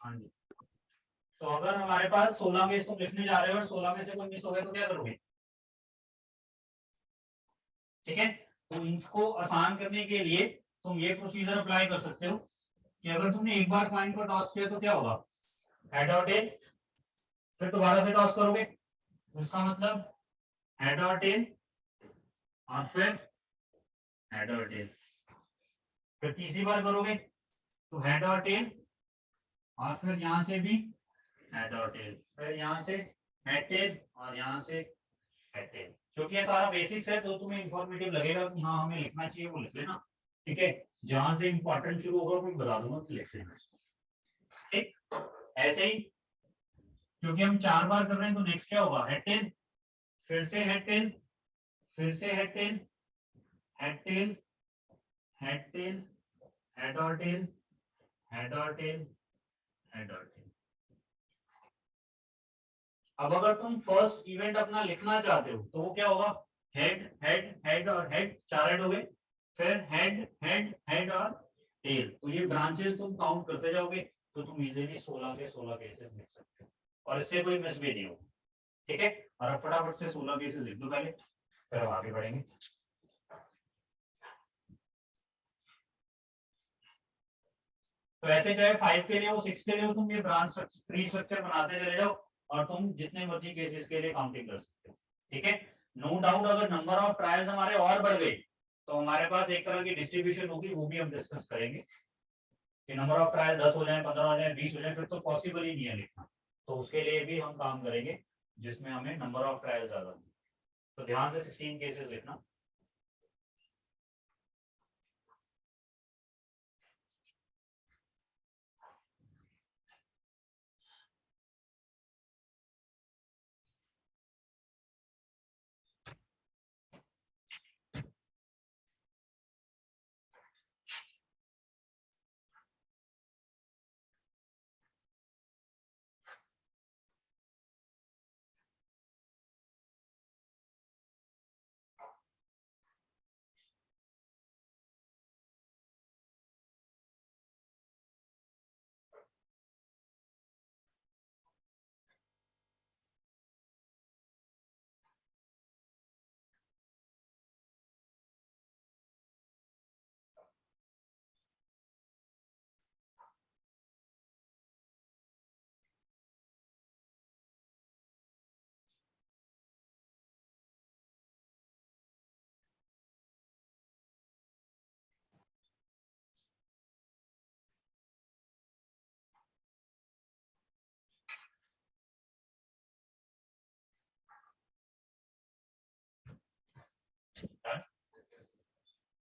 हाँ जी। तो अगर हमारे पास 16 में इसको लिखने जा रहे हो और 16 में से कोई मिस हो गया तो क्या करोगे? ठीक है, तो इसको आसान करने के लिए तुम ये प्रोसीजर अप्लाई कर सकते हो कि अगर तुमने एक बार कॉइन को टॉस किया तो क्या होगा, हेड और टेल, फिर दोबारा से टॉस करोगे तो इसका मतलब हेड और टेल, और फिर हेड और टेल, फिर तीसरी बार करोगे तो हेड और टेल, और फिर यहां से भी हेड और टेल, फिर यहाँ से हेड टेल, और यहाँ से हेड टेल। क्योंकि ये सारा बेसिक्स है तो तुम्हें इंफॉर्मेटिव लगेगा कि हाँ हमें लिखना चाहिए, वो लिख लेना। ठीक है, जहां से इंपॉर्टेंट शुरू होगा मैं बता दूंगा तो लिख लेना। ठीक, ऐसे ही क्योंकि हम 4 बार कर रहे हैं तो नेक्स्ट क्या होगा, हेड टेल, फिर से हेड टेल, फिर से head tail, head tail, head tail, head और टेल, हेड और टेल, हेड और टेल। अब अगर तुम फर्स्ट इवेंट अपना लिखना चाहते हो तो वो क्या होगा, हेड हेड हेड और हेड, 4 हेड हो गए, फिर हेड हेड हेड और टेल। तो ये ब्रांचेस तुम काउंट करते जाओगे तो तुम इजीली 16 के 16 केसेस लिख सकते हो और इससे कोई मिस भी नहीं होगा। ठीक है, और अब फटाफट से 16 केसेस लिख दो पहले, फिर हम आगे बढ़ेंगे। तो ऐसे चाहे 5 के लिए हो 6 के लिए हो, तुम ये ब्रांच ट्री स्ट्रक्चर बनाते चले जाओ और तुम जितने मर्जी केसेस के लिए काउंटिंग कर सकते हो। ठीक है, नो डाउट अगर नंबर ऑफ ट्रायल्स हमारे और बढ़ गए तो हमारे पास एक तरह की डिस्ट्रीब्यूशन होगी, वो भी हम डिस्कस करेंगे कि नंबर ऑफ ट्रायल 10 हो जाए, 15 हो जाए, 20 हो जाए, फिर तो पॉसिबल ही नहीं है लिखना। तो उसके लिए भी हम काम करेंगे जिसमें हमें नंबर ऑफ ट्रायल ज्यादा हो। तो ध्यान से 16 केसेस लिखना।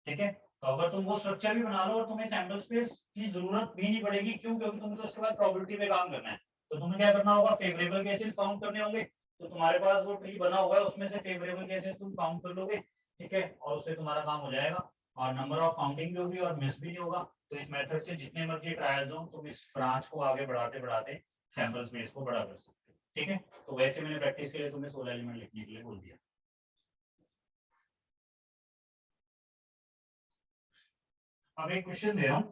ठीक है, तो अगर तुम वो स्ट्रक्चर भी बना लो और तुम्हें सैंपल स्पेस की जरूरत भी नहीं पड़ेगी, क्यों, क्योंकि तुम्हें तो उसके बाद प्रोबेबिलिटी पे काम करना है। तो तुम्हें क्या करना होगा, फेवरेबल केसेस काउंट करने होंगे। तो तुम्हारे पास वो ट्री बना हुआ है, उसमें से फेवरेबल केसेस तुम काउंट कर लोगे। ठीक है, और उससे तुम्हारा काम हो जाएगा और नंबर ऑफ काउंटिंग भी होगी और मिस भी नहीं होगा। तो इस मेथड से जितने मर्जी ट्रायल्स हो तुम इस ब्रांच को आगे बढ़ाते बढ़ाते सैंपल स्पेस को बड़ा कर सकते हो। ठीक है, तो वैसे मैंने प्रैक्टिस के लिए तुम्हें 16 एलिमेंट लिखने के लिए बोल दिया। अब एक क्वेश्चन दे रहा हूं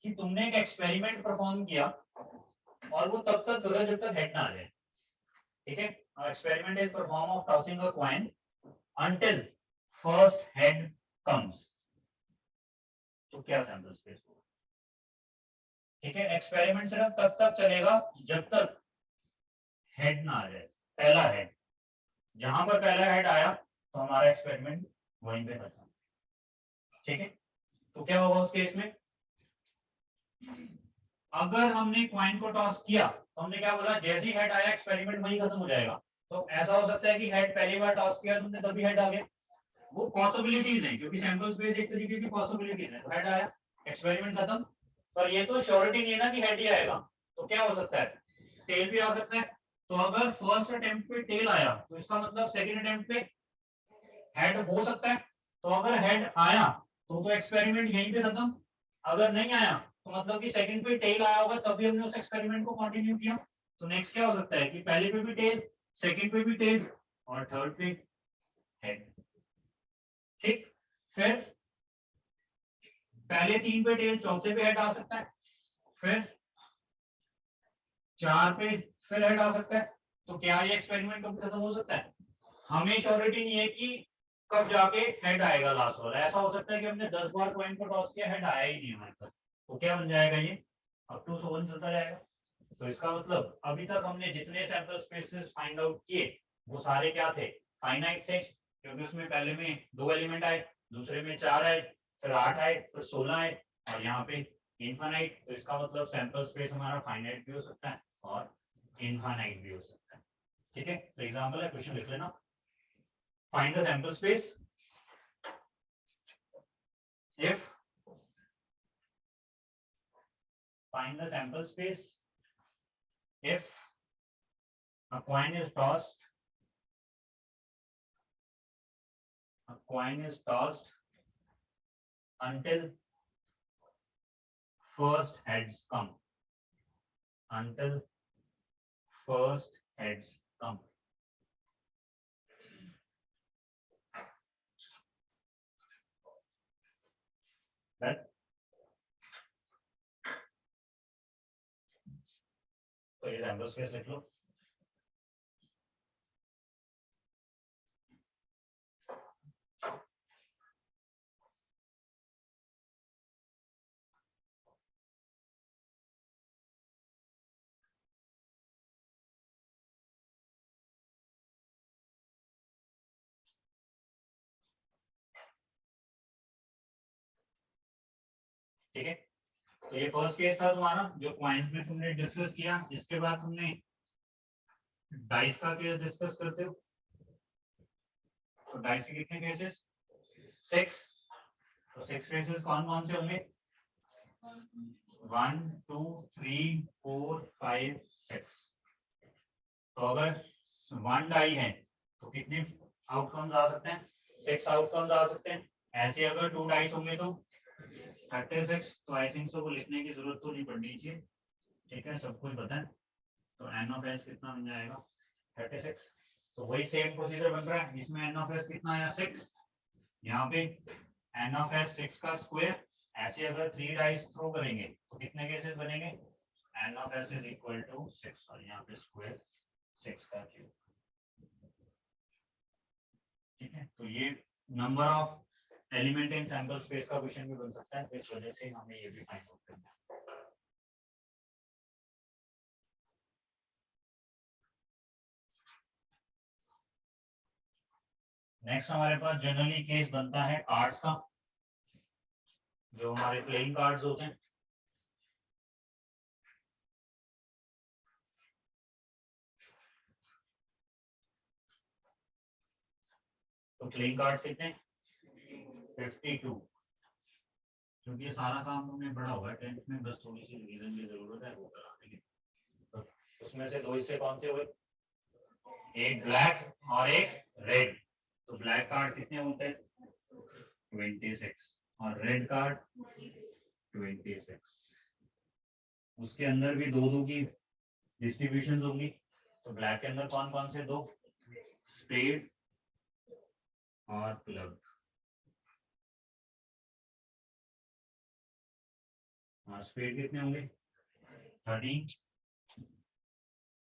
कि तुमने एक एक्सपेरिमेंट परफॉर्म किया और वो तब तक करो जब तक हेड ना आ जाए। ठीक है, experiment is perform of tossing a coin until first head comes। तो क्या सैंपल स्पेस होगा? ठीक है, एक्सपेरिमेंट सिर्फ तब तक चलेगा जब तक हेड ना आ जाए, पहला हेड। जहां पर पहला हेड आया तो हमारा एक्सपेरिमेंट वहीं पे खत्म। ठीक है, तो क्या होगा उस केस में, अगर हमने कॉइन को टॉस किया तो हमने क्या बोला, जैसे ही हेड आया एक्सपेरिमेंट वहीं खत्म हो जाएगा। तो ऐसा हो सकता है कि हेड पहली बार टॉस किया तुमने तभी हेड आ गया, वो पॉसिबिलिटीज हैं क्योंकि सैंपल स्पेस एक तरीके की पॉसिबिलिटीज है। तो हेड आया, एक्सपेरिमेंट खत्म। पर ये तो श्योरिटी नहीं है ना कि हेड ही आएगा, तो क्या हो सकता है, टेल भी आ सकता है। तो अगर फर्स्ट अटेम्प्ट पे टेल आया तो इसका मतलब सेकंड अटेम्प्ट पे हेड हो सकता है। तो अगर हेड आया तो एक्सपेरिमेंट यहीं पे खत्म। अगर नहीं आया तो मतलब कि सेकंड पे टेल आया होगा तभी हमने उस एक्सपेरिमेंट को कंटिन्यू किया। तो नेक्स्ट क्या हो सकता है कि पहले पे भी टेल, सेकंड पे भी टेल और थर्ड पे हेड। ठीक, फिर पहले 3 पे टेल, चौथे पे हेड आ सकता है, फिर 4 पे फिर हेड आ सकता है। तो क्या ये एक्सपेरिमेंट कब खत्म हो सकता है? हमें श्योरिटी नहीं है कि कब जाके हेड आएगा लास्ट वाला। ऐसा हो सकता है कि हमने 10 बार कॉइन को टॉस किया, हेड आया ही नहीं हमारे पास, तो क्या बन जाएगा ये, अप टू 7 चलता जाएगा। तो इसका मतलब अभी तक हमने जितने सैंपल स्पेसेस फाइंड आउट किए वो सारे क्या थे, फाइनाइट थे, क्योंकि उसमें पहले में 2 एलिमेंट आए, दूसरे में 4 आए, फिर 8 आए, फिर 16 आए और यहाँ पे इनफाइनाइट। तो इसका मतलब सैंपल स्पेस हमारा फाइनाइट भी हो सकता है और इनफाइनाइट भी हो सकता है। ठीक है, तो एग्जांपल है, क्वेश्चन लिख लेना। Find the sample space if find the sample space if a coin is tossed until first heads come, until first heads come। That तो ये सैंपल स्पेस लिख लो। ठीक है, तो ये फर्स्ट केस था तुम्हारा जो पॉइंट में तुमने डिस्कस किया। इसके बाद तुमने डाइस का केस डिस्कस करते हो। तो डाइस के कितने केसेस? 6। तो 6 केसेस कौन कौन से होंगे? 1 2 3 4 5 6। तो अगर 1 डाई है तो कितने आउटकम्स आ सकते हैं? 6 आउटकम्स आ सकते हैं। ऐसे अगर 2 डाइस होंगे तो 36। तो आई थिंक सो को लिखने की जरूरत तो नहीं पड़नी चाहिए, ठीक है, सब कुछ पता है। तो एन ऑफ एस कितना बन जाएगा? 36। तो वही सेम प्रोसीजर बन रहा है, इसमें एन ऑफ एस कितना आया? 6। यहाँ पे एन ऑफ एस 6 का स्क्वायर। ऐसे अगर 3 डाइस थ्रो करेंगे तो कितने केसेस बनेंगे? N of S is equal to 6 और यहाँ पे स्क्वायर 6 का क्यूब। ठीक है, तो ये number of element in sample space का क्वेश्चन भी बन सकता है, तो इस वजह से हमें ये भी फाइंड आउट करना है। नेक्स्ट हमारे पास जनरली केस बनता है कार्ड्स का, जो हमारे प्लेइंग कार्ड्स होते हैं। तो प्लेइंग कार्ड्स कितने? 52। क्योंकि ये सारा काम हमने पढ़ा हुआ है 10th में, बस थोड़ी सी रिवीजन की जरूरत है, वो करा देंगे। तो उसमें से 2 हिस्से कौन से हुए? एक ब्लैक और एक रेड। तो ब्लैक कार्ड कितने होते हैं? 26 और रेड कार्ड 26। उसके अंदर भी 2-2 की डिस्ट्रीब्यूशन होंगी। तो ब्लैक के अंदर कौन कौन से 2? स्पेड और क्लब। और स्पेड कितने होंगे? 13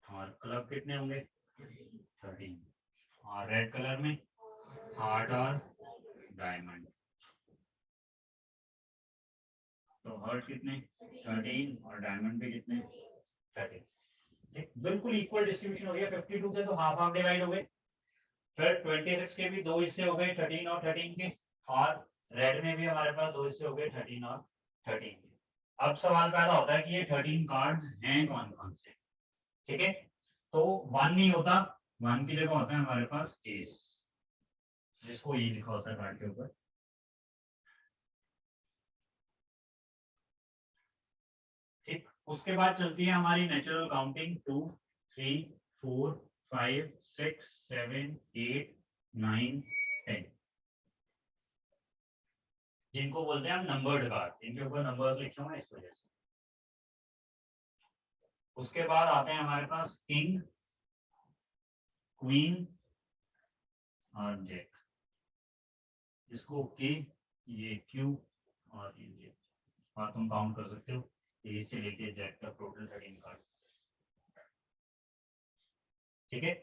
और क्लब कितने होंगे? 13। और रेड कलर में हार्ट और डायमंड। तो हार्ट कितने? 13 और डायमंड पे कितने? 13। ठीक, बिल्कुल इक्वल डिस्ट्रीब्यूशन हो गया। 52 के तो हाफ हाफ डिवाइड हो गए। फिर 26 के भी 2 हिस्से हो गए, 13 और 13 के। और रेड में भी हमारे पास 2 हिस्से हो गए, 13 और 13 के। अब सवाल पैदा होता है कि ये 13 कार्ड्स हैं कौन कौन से? ठीक है, तो 1 नहीं होता, 1 की जगह होता है हमारे पास एस, जिसको ये लिखा होता है कार्ड के ऊपर। ठीक, उसके बाद चलती है हमारी नेचुरल काउंटिंग 2 3 4 5 6 7 8 9 10, जिनको बोलते हैं हम नंबर्ड कार्ड। इनके ऊपर नंबर्स लिखे हुए हैं इस वजह से। उसके बाद आते हैं हमारे पास किंग, क्वीन और जैक। इसको के, ये क्यू और ये जे, और तुम काउंट कर सकते हो ए से लेके जेड तक टोटल 13 कार्ड। ठीक है,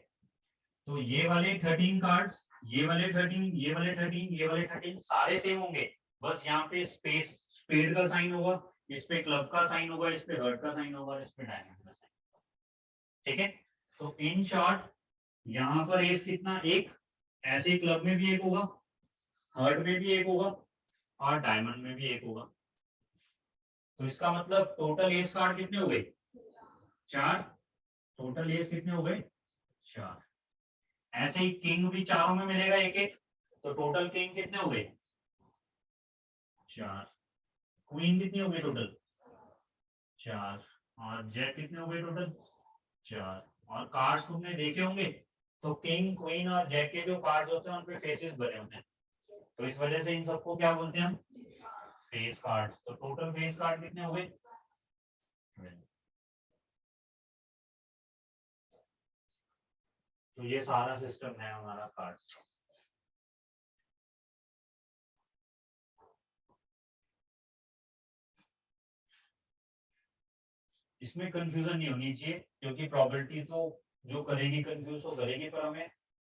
तो ये वाले 13 कार्ड्स, ये वाले 13, ये वाले 13, ये वाले 13 सारे सेम होंगे, बस यहाँ पे स्पेस स्पेड का साइन होगा, इस पे क्लब का साइन होगा, इस पे हर्ट का साइन होगा, इस पे डायमंड का साइन। ठीक है, तो इन शॉर्ट यहाँ पर एस कितना, एक, ऐसे क्लब में भी एक होगा, हर्ट में भी एक होगा और डायमंड में भी एक होगा। तो इसका मतलब टोटल एस कार्ड कितने हो गए, 4। टोटल एस कितने हो गए, 4। ऐसे ही किंग भी चारों में मिलेगा एक एक, तो टोटल किंग कितने हो गए, 4। क्वीन कितनी हो गई टोटल, 4। और जैक कितने हो गए टोटल, 4। और कार्ड्स तुमने देखे होंगे, तो किंग, क्वीन और जैक के जो कार्ड्स होते हैं उन पे फेसेस बने होते हैं, तो इस वजह से इन सबको क्या बोलते हैं हम, फेस कार्ड्स। तो टोटल फेस कार्ड कितने हो गए, तो ये सारा सिस्टम है हमारा कार्ड्स। इसमें कंफ्यूजन नहीं होनी चाहिए, क्योंकि प्रोबेबिलिटी तो जो करेगी कंफ्यूज तो करेगी, पर हमें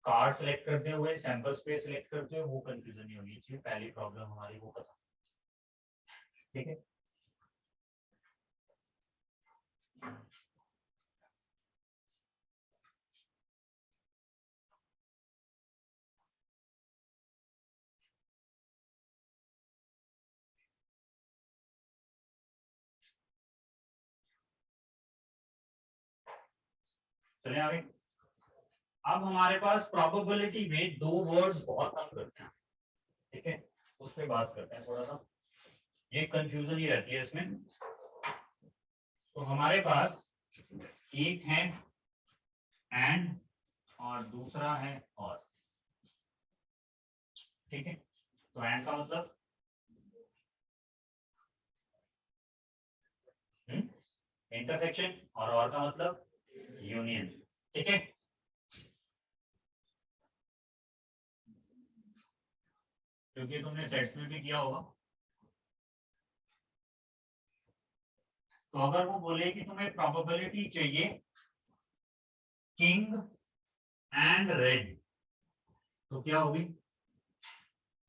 कार्ड सेलेक्ट करते हुए, सैंपल स्पेस सेलेक्ट करते हुए वो कंफ्यूजन नहीं होनी चाहिए, पहली प्रॉब्लम हमारी वो खत्म। ठीक है, चलिए आगे। अब हमारे पास प्रोबेबिलिटी में दो वर्ड्स बहुत कम करते हैं, ठीक है, उस पर बात करते हैं थोड़ा सा, ये कंफ्यूजन ही रहती है इसमें। तो हमारे पास एक है एंड और दूसरा है और, ठीक है, तो एंड का मतलब इंटरसेक्शन और का मतलब यूनियन। ठीक है, क्योंकि तुमने सेट्स में भी किया होगा। तो अगर वो बोले कि तुम्हें प्रोबेबिलिटी चाहिए किंग एंड रेड, तो क्या होगी,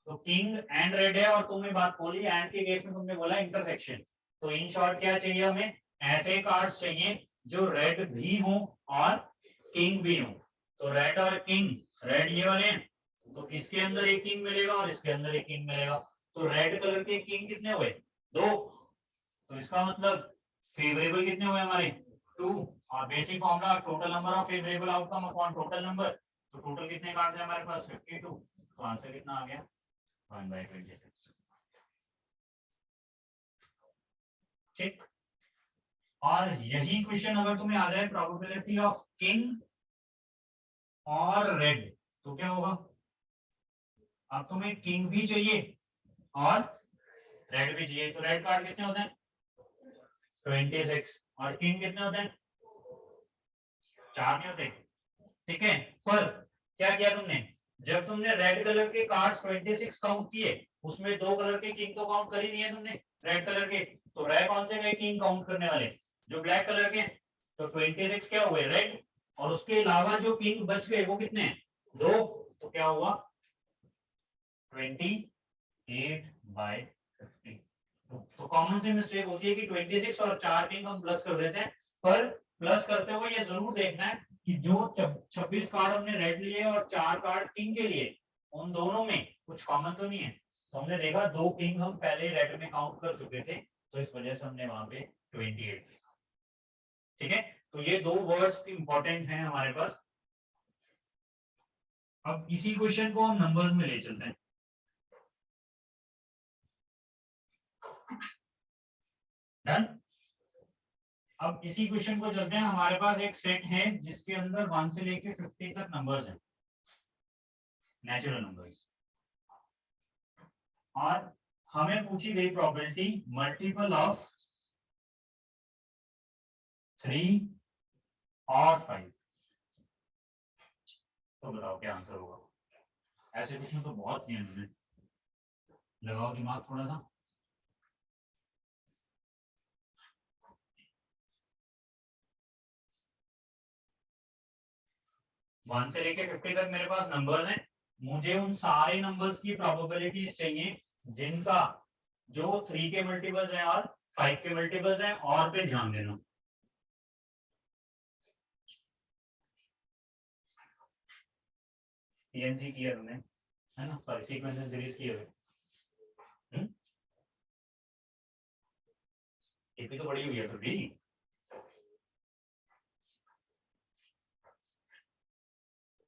तो किंग एंड रेड है और तुमने बात बोली एंड के केस में तुमने बोला इंटरसेक्शन, तो इन शॉर्ट क्या चाहिए हमें, ऐसे कार्ड्स चाहिए जो रेड भी हो और किंग भी हो। तो रेड और किंग, रेड ये वाले हैं, तो इसके अंदर एक किंग मिलेगा और इसके अंदर एक किंग मिलेगा, तो रेड कलर के किंग कितने हुए, 2, तो इसका मतलब फेवरेबल कितने हुए हमारे, 2, और basic formula total number of favourable outcome upon total number, तो टोटल कितने कार्ड है हमारे पास, 52, तो आंसर कितना आ गया, 1/26। ठीक, और यही क्वेश्चन अगर तुम्हें आ जाए प्रोबेबिलिटी ऑफ किंग और रेड, तो क्या होगा, अब तुम्हें किंग भी चाहिए और रेड भी चाहिए, तो रेड कार्ड कितने होते हैं, 26, और किंग कितने होते हैं, 4 नहीं होते। ठीक है, पर क्या किया तुमने, जब तुमने रेड कलर के कार्ड्स 26 काउंट किए, उसमें 2 कलर के किंग तो काउंट कर ही नहीं है तुमने रेड कलर के, तो रह कौन से गए किंग काउंट करने वाले, जो ब्लैक कलर के, तो 26 क्या हुए रेड, और उसके अलावा जो किंग बच गए वो कितने हैं, 2, तो क्या हुआ 28/50। तो कॉमन सी मिस्टेक होती है कि 26 और 4 किंग हम प्लस कर देते हैं, पर प्लस करते हुए ये जरूर देखना है कि जो 26 कार्ड हमने रेड लिए और 4 कार्ड किंग के लिए, उन दोनों में कुछ कॉमन तो नहीं है, तो हमने देखा 2 किंग हम पहले रेड में काउंट कर चुके थे, तो इस वजह से हमने वहां पे 28 लिखा। ठीक है, तो ये 2 वर्ड्स इंपॉर्टेंट हैं हमारे पास। अब इसी क्वेश्चन को हम नंबर्स में ले चलते हैं। डन, अब इसी क्वेश्चन को चलते हैं, हमारे पास एक सेट है जिसके अंदर 1 से लेके 50 तक नंबर्स हैं, नेचुरल नंबर्स, और हमें पूछी गई प्रोबेबिलिटी मल्टीपल ऑफ 3 और 5, तो बताओ क्या आंसर होगा। ऐसे क्वेश्चन तो बहुत किए हमने, लगाओ दिमाग थोड़ा सा। वन से लेके 50 तक मेरे पास नंबर्स हैं, मुझे उन सारे नंबर्स की प्रोबेबिलिटीज चाहिए जिनका जो 3 के मल्टीपल्स हैं और 5 के मल्टीपल्स हैं, और पे ध्यान देना। पीएनसी किया हमने, है ना, सॉरी सीक्वेंस एंड सीरीज किए हुए। टीपी तो बड़ी हुई है फिर भी।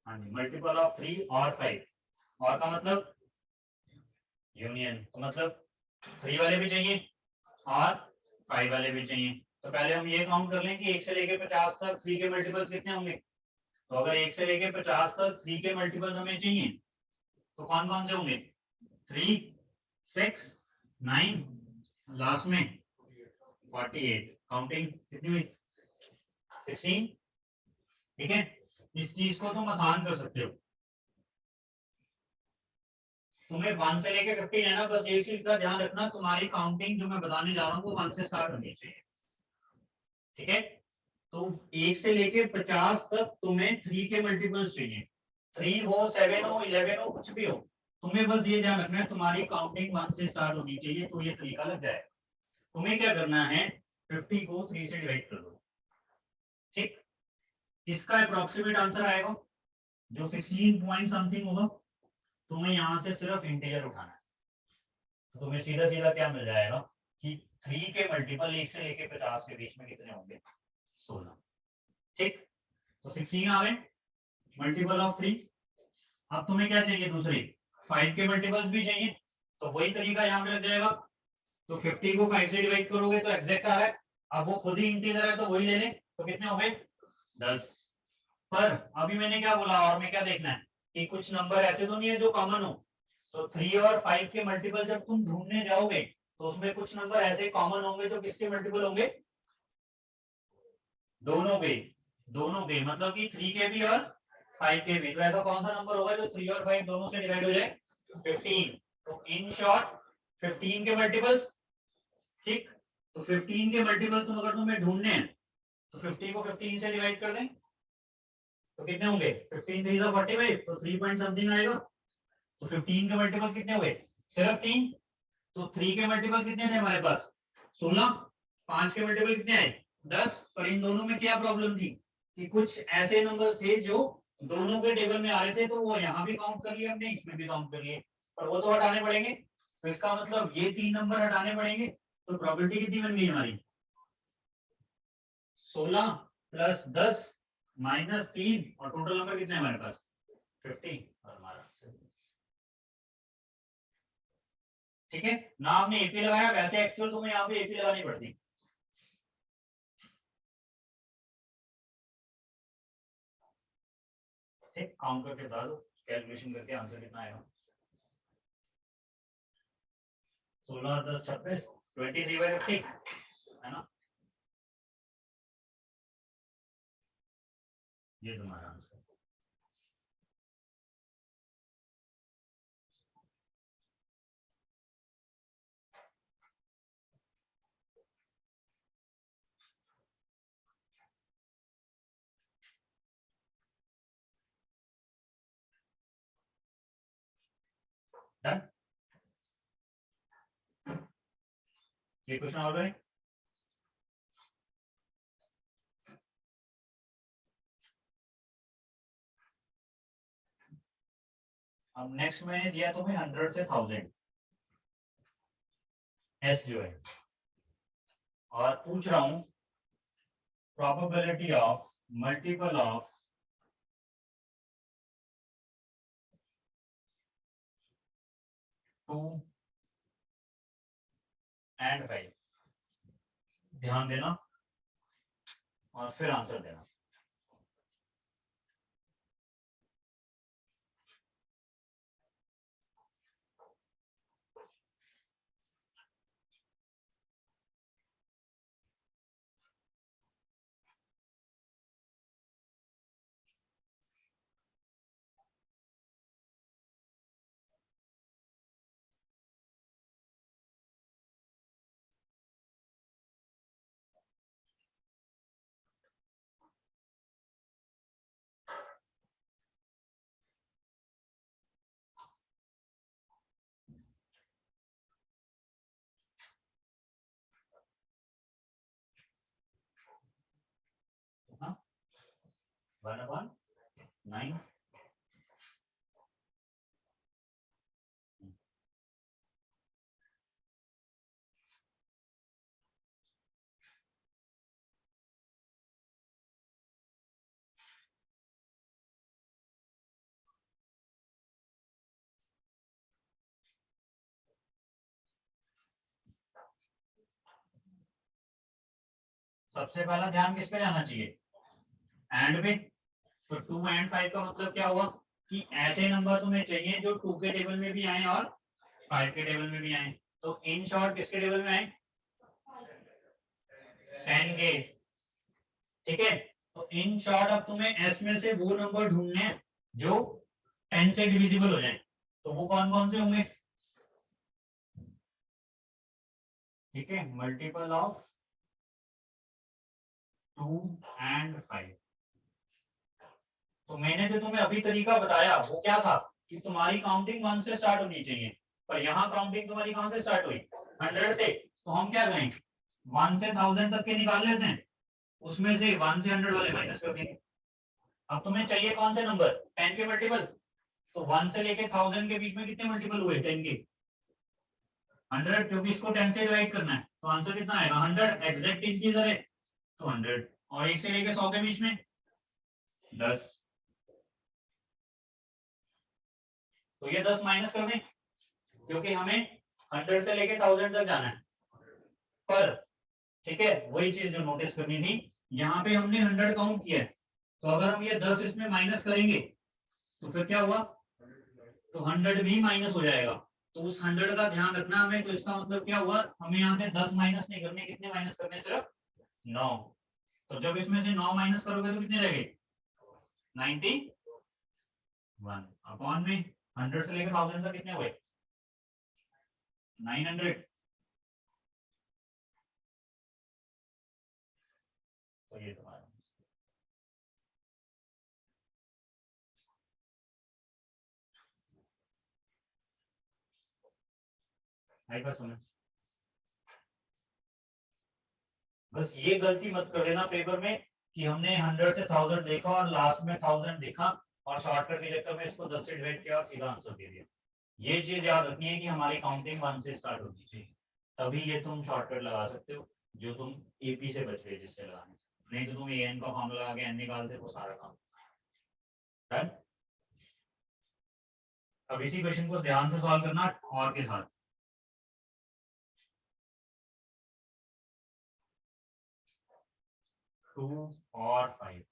हाँ जी, मल्टीपल ऑफ 3 और 5, और का मतलब यूनियन, तो मतलब 3 वाले भी चाहिए और 5 वाले भी चाहिए। तो पहले हम ये काउंट कर लें कि 1 से लेके 50 तक 3 के मल्टीपल्स कितने होंगे। तो अगर 1 से लेके 50 तक 3 के मल्टीपल्स हमें चाहिए तो कौन कौन से होंगे, 3, 6, 9, लास्ट में 48, काउंटिंग कितनी हुई, 16। ठीक है, इस चीज को तुम आसान कर सकते हो। तुम्हें 1 से लेके 15 है ना, बस एक चीज का ध्यान रखना, तुम्हारी काउंटिंग जो मैं बताने जा रहा हूँ वो 1 से स्टार्ट होनी चाहिए। ठीक है, तो 1 से लेके 50 तक तुम्हें 3 के मल्टीपल्स चाहिए, 3 हो, 7 हो, 11 हो, कुछ भी हो, तुम्हें बस ये ध्यान रखना है तुम्हारी काउंटिंग 1 से स्टार्ट होनी चाहिए, तो ये तरीका लग जाएगा। तुम्हें क्या करना है, 50 को 3 से डिवाइड कर दो। ठीक, इसका अप्रोक्सीमेट आंसर आएगा जो 16 पॉइंट समथिंग होगा, तुम्हें यहां से सिर्फ इंटीजर उठाना है, तो तुम्हें सीधा सीधा क्या मिल जाएगा कि 3 के मल्टीपल 1 से लेके 50 के बीच में कितने होंगे, 16। ठीक, तो 16 आ गए मल्टीपल ऑफ 3। अब तुम्हें क्या चाहिए, दूसरी 5 के मल्टीपल्स भी चाहिए, तो वही तरीका यहाँ पे लग जाएगा। तो 50 को 5 से डिवाइड करोगे तो एग्जैक्ट आ रहा है, अब वो खुद ही इंटीजर है तो वही ले ले, तो कितने हो गए 10। पर अभी मैंने क्या बोला, और मैं क्या देखना है कि कुछ नंबर ऐसे तो नहीं है जो कॉमन हो, तो 3 और 5 के मल्टीपल जब तुम ढूंढने जाओगे तो उसमें कुछ नंबर ऐसे कॉमन होंगे जो किसके मल्टीपल होंगे, दोनों के, दोनों के, मतलब कि 3 के भी और 5 के भी। तो ऐसा कौन सा नंबर होगा जो 3 और 5 दोनों से डिवाइड हो जाए, 15। तो इन शॉर्ट 15 के मल्टीपल्स। ठीक, तो 15 के मल्टीपल्स तुम अगर तुम्हें ढूंढने हैं तो 50 को 15 से डिवाइड कर दें तो कितने होंगे, 15 3 45, तो 3 पॉइंट समथिंग आएगा। तो 15 के मल्टीपल्स कितने हुए, सिर्फ 3। तो 3 के मल्टीपल्स कितने थे हमारे पास, 16। 5 के मल्टीपल कितने आए, 10। पर इन दोनों में क्या प्रॉब्लम थी कि कुछ ऐसे नंबर्स थे जो दोनों के टेबल में आ रहे थे, तो वो यहाँ भी काउंट कर लिए हमने, इसमें भी काउंट कर लिए, पर वो तो हटाने पड़ेंगे। तो इसका मतलब ये 3 नंबर हटाने पड़ेंगे, तो प्रोबेबिलिटी कितनी बन गई हमारी, 16 प्लस 10 माइनस 3, और टोटल नंबर कितने हमारे पास 50, और हमारा आंसर। ठीक है ना, आपने एपी लगाया, वैसे एक्चुअल तुम्हें यहाँ पे एपी लगानी पड़ती। ठीक, काउंट करके बता दो, कैलकुलेशन करके आंसर कितना आएगा, 16 और 10 26, 23/50 है ना, ये तुम्हारा आंसर। डन, ये क्वेश्चन और है। अब नेक्स्ट मैंने दिया तुम्हें 100 से 1000 एस जो है, और पूछ रहा हूं probability of multiple of 2 and 5, ध्यान देना और फिर आंसर देना। 1/9। सबसे पहला ध्यान किस पे जाना चाहिए, एंड पे। तो 2 एंड 5 का मतलब क्या हुआ कि ऐसे नंबर तुम्हें चाहिए जो 2 के टेबल में भी आए और 5 के टेबल में भी आए। तो इन शॉर्ट किसके टेबल में आए, 10 के। ठीक है, तो इन शॉर्ट अब तुम्हें एस में से वो नंबर ढूंढने हैं जो 10 से डिविजिबल हो जाए। तो वो कौन कौन से होंगे, ठीक है, मल्टीपल ऑफ 2 एंड 5। तो मैंने जो तुम्हें अभी तरीका बताया वो क्या था कि तुम्हारी काउंटिंग 1 से स्टार्ट होनी चाहिए, पर यहाँ काउंटिंग तुम्हारी कहां से स्टार्ट हुई, 100 से। तो हम क्या करें, 1 से 1000 तक के निकाल लेते हैं, उसमें से 1 से 100 वाले माइनस कर देंगे। अब तुम्हें चाहिए कौन से नंबर, 10 के मल्टीपल। तो 1 से लेके 1000 के बीच में कितने मल्टीपल हुए 10 के, 100, क्योंकि इसको 10 से डिवाइड करना है। तो आंसर कितना आएगा 100, एग्जैक्ट इंटीजर है तो 100। और 1 से लेके 100 के बीच में 10, तो ये 10 माइनस कर दें, क्योंकि हमें 100 से लेके 1000 तक जाना है। पर ठीक है, वही चीज जो नोटिस करनी थी, यहाँ पे हमने 100 काउंट किया है, तो अगर हम ये 10 इसमें माइनस करेंगे तो फिर क्या हुआ, तो 100 भी माइनस हो जाएगा। तो उस 100 का ध्यान रखना हमें। तो इसका मतलब क्या हुआ, हमें यहाँ से 10 माइनस नहीं करने, कितने माइनस करने, सिर्फ 9। तो जब इसमें से 9 माइनस करोगे तो कितने रह गए, 91 अपॉन में 100 से लेकर 1000 तक कितने हुए, 900। तो ये तुम्हारा आई बात समझ। बस ये गलती मत कर देना पेपर में कि हमने 100 से 1000 देखा और लास्ट में 1000 देखा और शॉर्टकट के चक्कर में इसको 10 से डिवाइड किया और सीधा आंसर दे दिया। ये चीज याद रखनी है कि हमारी काउंटिंग 1 से स्टार्ट होनी चाहिए, तभी ये तुम शॉर्टकट लगा सकते हो, जो तुम एपी से बच गए जिससे लगाने से। नहीं तो तुम एन का फॉर्मूला लगा के एन निकालते वो सारा काम डन। अब इसी क्वेश्चन को ध्यान से सॉल्व करना और के साथ। 2 और 5,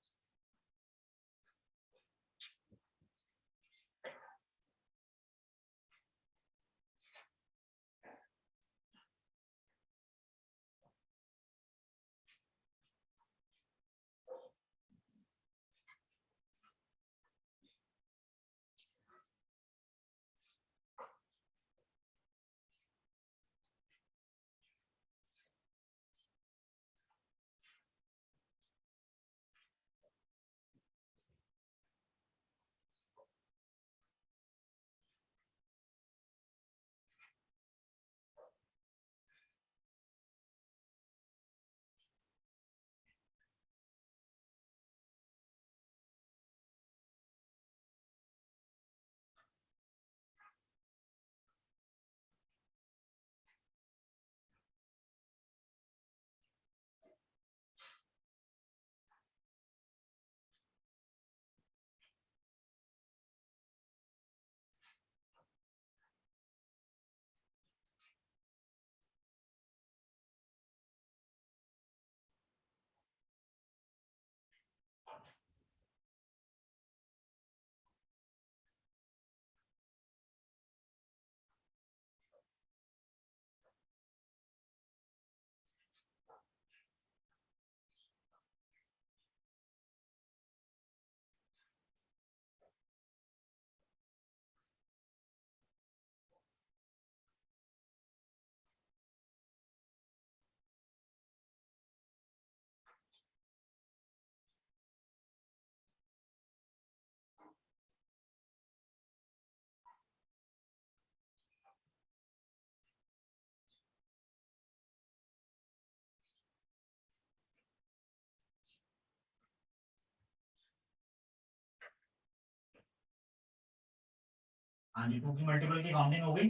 हाँ जी, 2 की मल्टीपल की काउंटिंग हो गई,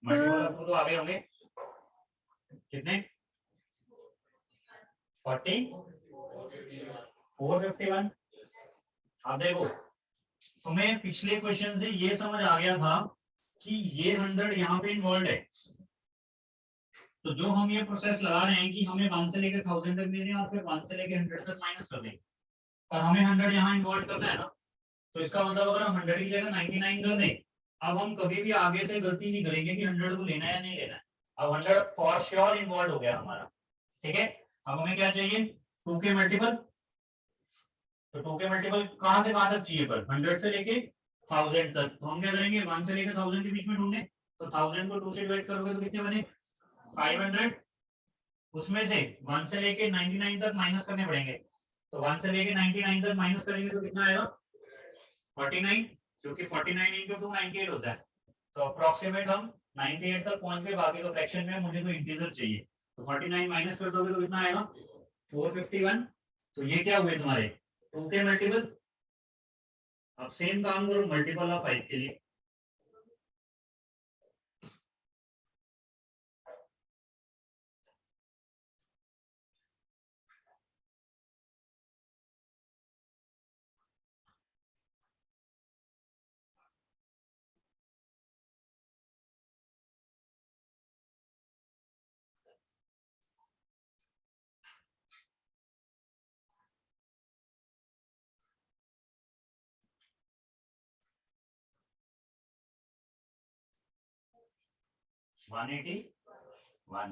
मल्टीपल ऑफ 2 तो आगे होंगे कितने 40 451। अब देखो तुम्हें पिछले क्वेश्चन से ये समझ आ गया था कि ये 100 यहाँ पे इन्वॉल्व है, तो जो हम ये प्रोसेस लगा रहे हैं कि हमें 1 से लेकर 1000 तक देने और फिर 1 से लेकर 100 तक माइनस कर दें, पर हमें 100 यहाँ इन्वॉल्व करना है ना, तो इसका मतलब अगर हम 100 की जगह 99 कर दें, अब हम कभी भी आगे से गलती नहीं करेंगे कि 100 को लेना है या नहीं लेना है। अब 100 फॉर श्योर इन्वॉल्व हो गया हमारा, ठीक है। अब हमें क्या चाहिए 2 के मल्टीपल, तो 2 के मल्टीपल कहां से कहां तक चाहिए, पर 100 से लेके 1000 तक, तो हम क्या करेंगे 1 से लेके 1000 के बीच में ढूंढने, तो 1000 को 2 से डिवाइड करोगे तो कितने बने 500, उसमें से 1 से लेके 99 तक माइनस करने पड़ेंगे, तो 1 से लेके 99 तक माइनस करेंगे तो कितना आएगा 49, क्योंकि 49 into 2 98 होता है, तो अप्रोक्सीमेट हम 98 तक पहुंच गए, बाकी तो फ्रैक्शन में मुझे तो इंटीजर चाहिए, तो 49 माइनस कर दोगे तो कितना आएगा 451। तो ये क्या हुए तुम्हारे 2 के मल्टीपल। अब सेम काम करो मल्टीपल ऑफ 5 के लिए, वन एटी वन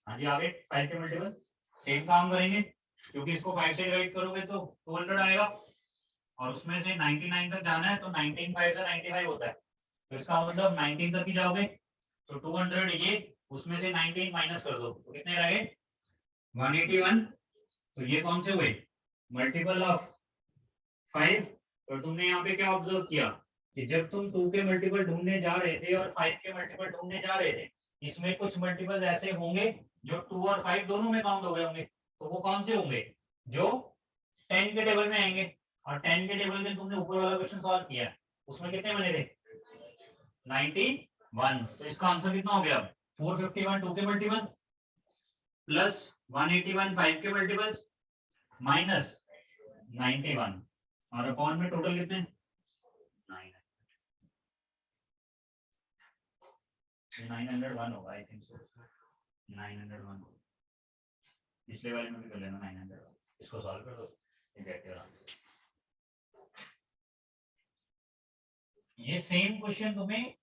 हाँ जी आगे 5 के मल्टीपल सेम काम करेंगे, क्योंकि इसको 5 से डिवाइड करोगे तो 200 आएगा, और उसमें से 99 तक जाना है, तो 19 5 से 95 होता है, तो इसका मतलब 19 तक ही जाओगे, तो 200 ये उसमें से 19 माइनस कर दो तो कितने रह गए 181। तो ये कौन से हुए मल्टीपल ऑफ 5। और तुमने यहाँ पे क्या ऑब्जर्व किया कि जब तुम 2 के मल्टीपल ढूंढने जा रहे थे और 5 के मल्टीपल ढूंढने जा रहे थे, इसमें कुछ मल्टीपल ऐसे होंगे जो 2 और 5 दोनों में काउंट हो गए होंगे, तो वो कौन से होंगे जो 10 के टेबल में आएंगे, और 10 के टेबल में तुमने ऊपर वाला क्वेश्चन सॉल्व किया, उसमें कितने बने थे 91। तो इसका आंसर कितना हो गया 451 2 के मल्टीपल प्लस 181 5 के मल्टीपल्स माइनस 91, और अपॉन में टोटल कितने 901 होगा आई थिंक सो 901, पिछले वाले में भी कर लेना 900, इसको सॉल्व कर दो गेट योर आंसर। ये सेम क्वेश्चन तुम्हें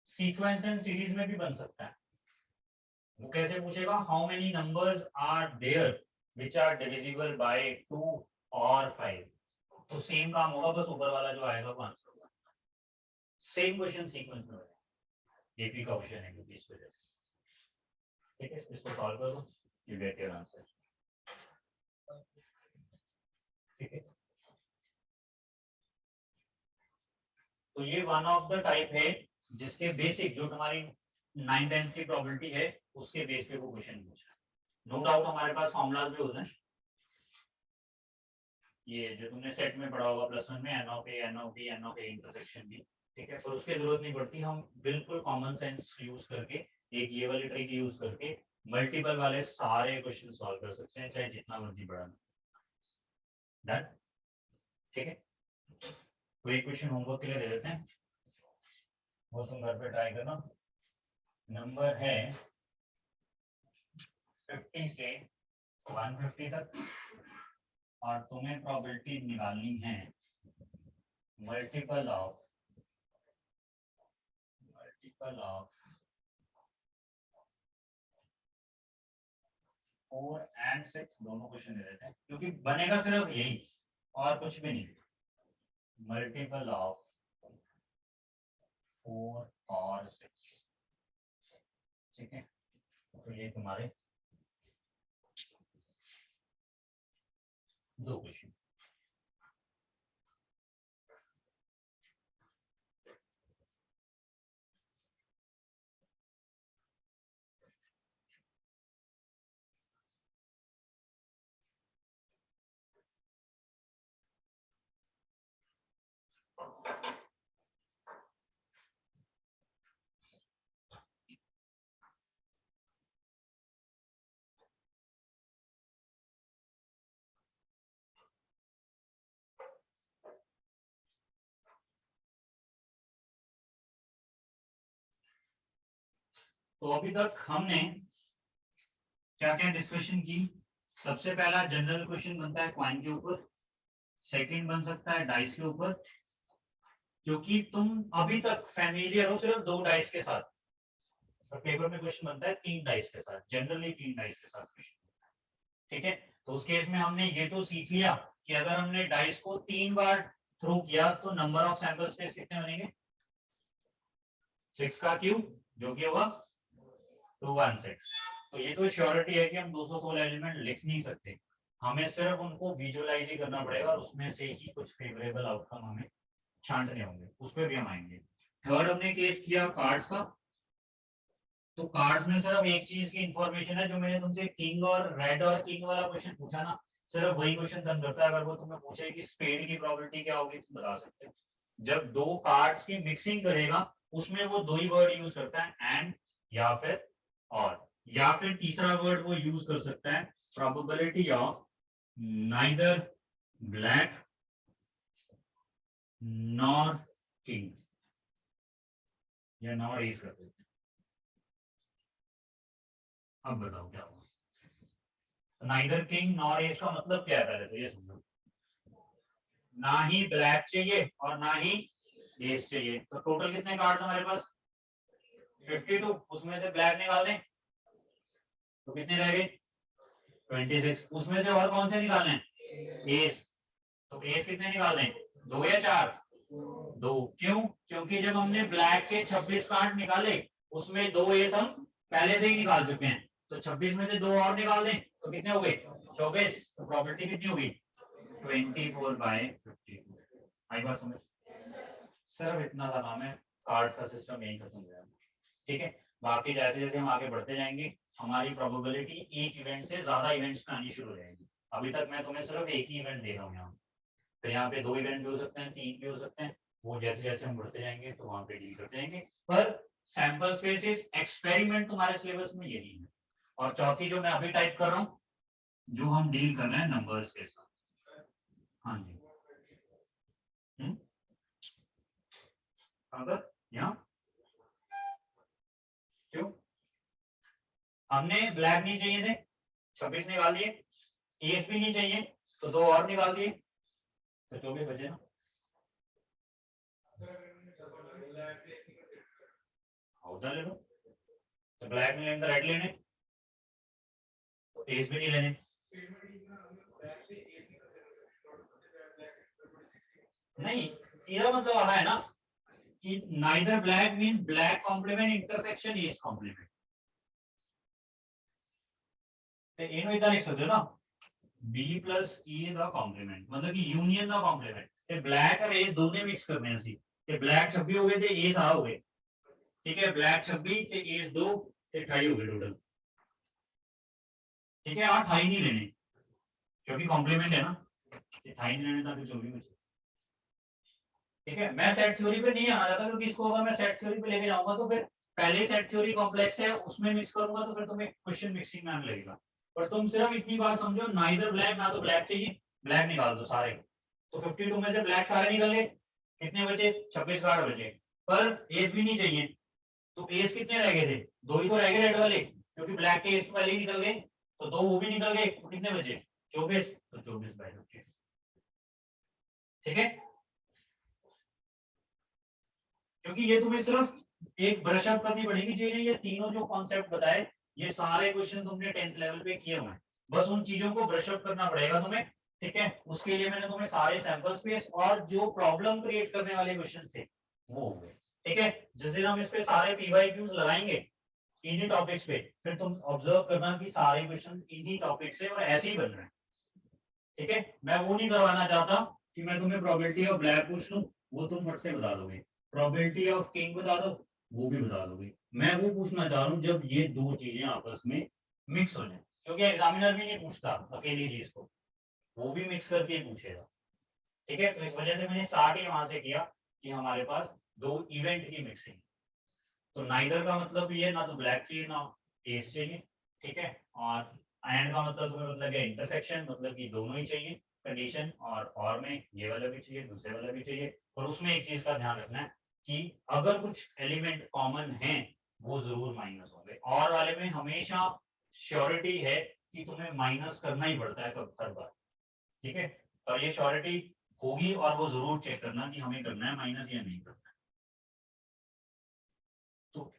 सीक्वेंस एंड सीरीज में भी बन सकता है। वो कैसे पूछेगा how many numbers are there which are divisible by 2 और 5, तो सेम काम होगा, बस ऊपर वाला जो आएगा वो आंसर होगा। सेम क्वेश्चन सीक्वेंस में होगा, एपी का क्वेश्चन है क्योंकि इस वजह से, ठीक है। इसको सॉल्व करो यू गेट योर आंसर, ठीक है। तो ये वन ऑफ द टाइप है जिसके बेसिक जो तुम्हारी 9/10 की प्रोबेबिलिटी है उसके बेस पे वो क्वेश्चन पूछा है। नो डाउट हमारे पास फॉर्मूलाज भी होते हैं, ये जो तुमने सेट में पढ़ा होगा +1 में n of a n of b n of a intersection b, ठीक है। पर उसकी जरूरत नहीं पड़ती, हम बिल्कुल कॉमन सेंस यूज करके एक ये वाली ट्रिक यूज करके मल्टीपल वाले सारे क्वेश्चन सॉल्व कर सकते हैं, चाहे जितना मर्जी बड़ा। डन, ठीक है। तो एक क्वेश्चन होमवर्क के लिए दे देते हैं, वो तुम घर पे ट्राई करना। नंबर है 50 से 150 तक, और तुम्हें प्रोबेबिलिटी निकालनी है मल्टीपल ऑफ 4 and 6, दोनों क्वेश्चन दे देते हैं क्योंकि बनेगा सिर्फ यही और कुछ भी नहीं। मल्टीपल ऑफ 4 और 6, ठीक है। तो ये तुम्हारे 2 क्वेश्चन। तो अभी तक हमने क्या क्या डिस्कशन की। सबसे पहला जनरल क्वेश्चन बनता है क्वाइन के ऊपर, सेकंड बन सकता है डाइस के ऊपर, क्योंकि तुम अभी तक फैमिलियर हो सिर्फ 2 डाइस के साथ, और पेपर में क्वेश्चन बनता है 3 डाइस के साथ, जनरली 3 डाइस के साथ क्वेश्चन। ठीक है, तो उस केस में हमने ये तो सीख लिया कि अगर हमने डाइस को 3 बार थ्रो किया तो नंबर ऑफ सैंपल स्पेस कितने बनेंगे, 6 का क्यूब, जो कि होगा 216। तो ये तो श्योरिटी है कि हम 216 एलिमेंट लिख नहीं सकते, हमें सिर्फ उनको विजुअलाइज ही करना पड़ेगा और उसमें से ही कुछ फेवरेबल आउटकम हमें छांटने होंगे, उस पर भी हम आएंगे। थर्ड हमने केस किया कार्ड्स का। तो कार्ड्स में सिर्फ एक चीज की इंफॉर्मेशन है, जो मैंने तुमसे किंग और रेड और किंग वाला क्वेश्चन पूछा ना, सिर्फ वही क्वेश्चन दम करता है। अगर वो तुम्हें पूछे कि स्पेड की प्रोबेबिलिटी क्या होगी, तुम बता सकते हो। जब 2 कार्ड्स की मिक्सिंग करेगा उसमें वो 2 ही वर्ड यूज करता है, एंड या फिर और, या फिर तीसरा वर्ड वो यूज कर सकता है probability of neither black nor king, या नॉर एस कर देते हैं। अब बताओ क्या होगा। नाइदर किंग नॉर एस का मतलब क्या है, पहले तो ये समझो। ना ही ब्लैक चाहिए और ना ही एस चाहिए। तो टोटल कितने कार्ड्स हमारे पास, 52। उसमें से ब्लैक निकाल दें तो कितने रह गए, 26। उसमें से और कौन से निकालने हैं, एस। तो एस कितने निकाल दें, 2 या 4, 2। क्यों, क्योंकि जब हमने ब्लैक के 26 कार्ड निकाले उसमें 2 एस हम पहले से ही निकाल चुके हैं, तो 26 में से 2 और निकाल दें तो कितने हो गए, 24। तो प्रॉपर्टी कितनी होगी, 24/52। आई बात समझ। सिर्फ इतना सा नाम है, कार्ड्स का सिस्टम यही खत्म हो जाएगा। ठीक है, बाकी जैसे जैसे हम आगे बढ़ते जाएंगे हमारी प्रोबेबिलिटी एक इवेंट से ज्यादा इवेंट्स में आनी शुरू हो जाएगी। अभी तक मैं तुम्हें सिर्फ एक ही इवेंट दे रहा हूँ यहाँ, फिर यहाँ पे 2 इवेंट भी हो सकते हैं, 3 भी हो सकते हैं, वो जैसे जैसे हम बढ़ते जाएंगे तो वहां पे डील करते जाएंगे। पर सैंपल स्पेसिस एक्सपेरिमेंट तुम्हारे सिलेबस में यही है। और चौथी जो मैं अभी टाइप कर रहा हूँ, जो हम डील कर रहे हैं नंबर्स के साथ। हाँ जी, अगर यहाँ क्यों, हमने ब्लैक नहीं चाहिए थे, 26 निकाल दिए, एस भी नहीं चाहिए तो 2 और निकाल दिए, तो 24 बचे ना। उधर ले लो, तो ब्लैक नहीं लेने, रेड लेने, तो एस भी नहीं लेने। नहीं, इसका मतलब आ है ना कि neither black means black complement intersection S complement. तो इनो इतना लिख सकते हो ना, बी प्लस ई दा कॉम्प्लीमेंट, मतलब कि यूनियन दा कॉम्प्लीमेंट। ते ब्लैक और एस दोनों मिक्स करने हैं सी, ते ब्लैक 26 हो गए थे, एस आ हो गए। ठीक है, ब्लैक 26 ते एस 2 ते 28 हो गए टोटल। ठीक है, 28 नहीं लेने क्योंकि कॉम्प्लीमेंट है ना, 28 नहीं लेने था, फिर 24 बचे। ठीक है, मैं सेट थ्योरी पे नहीं आना चाहता, क्योंकि इसको अगर मैं सेट थ्योरी पे लेके जाऊंगा तो फिर पहले सेट थ्योरी कॉम्प्लेक्स है उसमें मिक्स करूंगा तो फिर तुम्हें क्वेश्चन मिक्सिंग में आने लगेगा। पर तुम सिर्फ इतनी बात समझो, नाइदर ब्लैक, ना तो ब्लैक चाहिए, ब्लैक निकाल दो सारे। तो 52 में से ब्लैक सारे निकल गए, कितने बचे, 26 कार्ड बचे। पर एस भी नहीं चाहिए, तो एस कितने रह गए थे, 2 ही तो रह गए रेड वाले, क्योंकि ब्लैक के एस तो पहले ही निकल गए, तो 2 वो भी निकल गए, तो कितने बचे, 24। तो 24/50। ठीक है, क्योंकि ये तुम्हें सिर्फ एक ब्रश अप करनी पड़ेगी। ये तीनों जो कॉन्सेप्ट बताए, ये सारे क्वेश्चन तुमने 10th लेवल पे किए हुए हैं, बस उन चीजों को ब्रश अप करना पड़ेगा तुम्हें। ठीक है, उसके लिए मैंने तुम्हें सारे सैंपल स्पेस और जो प्रॉब्लम क्रिएट करने वाले क्वेश्चन थे वो हो गए। ठीक है, जिस दिन हम इस पे सारे पीवाईक्यूज लगाएंगे इन्हीं टॉपिक्स पे, फिर तुम ऑब्जर्व करना कि सारे क्वेश्चन इन्हीं टॉपिक से और ऐसे ही बन रहे हैं। ठीक है, मैं वो नहीं करवाना चाहता कि मैं तुम्हें प्रोबेबिलिटी ऑफ ब्लैक पूछ लूं, वो तुम फट से बता दोगे, प्रोबेबिलिटी ऑफ किंग बता दो, वो भी बता दोगे। मैं वो पूछना चाह रहा हूँ जब ये दो चीजें आपस में मिक्स हो जाए, क्योंकि एग्जामिनर भी नहीं पूछता अकेली चीज को, वो भी मिक्स करके पूछेगा। ठीक है, तो इस वजह से मैंने स्टार्ट ही वहां से किया कि हमारे पास दो इवेंट की मिक्सिंग। तो नाइदर का मतलब ये ना तो ब्लैक चाहिए ना एस चाहिए। ठीक है, और एंड का मतलब तुम्हें मतलब है इंटरसेक्शन, मतलब कि दोनों ही चाहिए कंडीशन, और में ये वाला भी चाहिए दूसरे वाला भी चाहिए। और उसमें एक चीज का ध्यान रखना है कि अगर कुछ एलिमेंट कॉमन है वो जरूर माइनस होंगे, और वाले में हमेशा श्योरिटी है कि तुम्हें माइनस करना ही पड़ता है हर बार। ठीक है, और ये श्योरिटी होगी और वो जरूर चेक करना कि हमें करना है माइनस या नहीं करना है। तो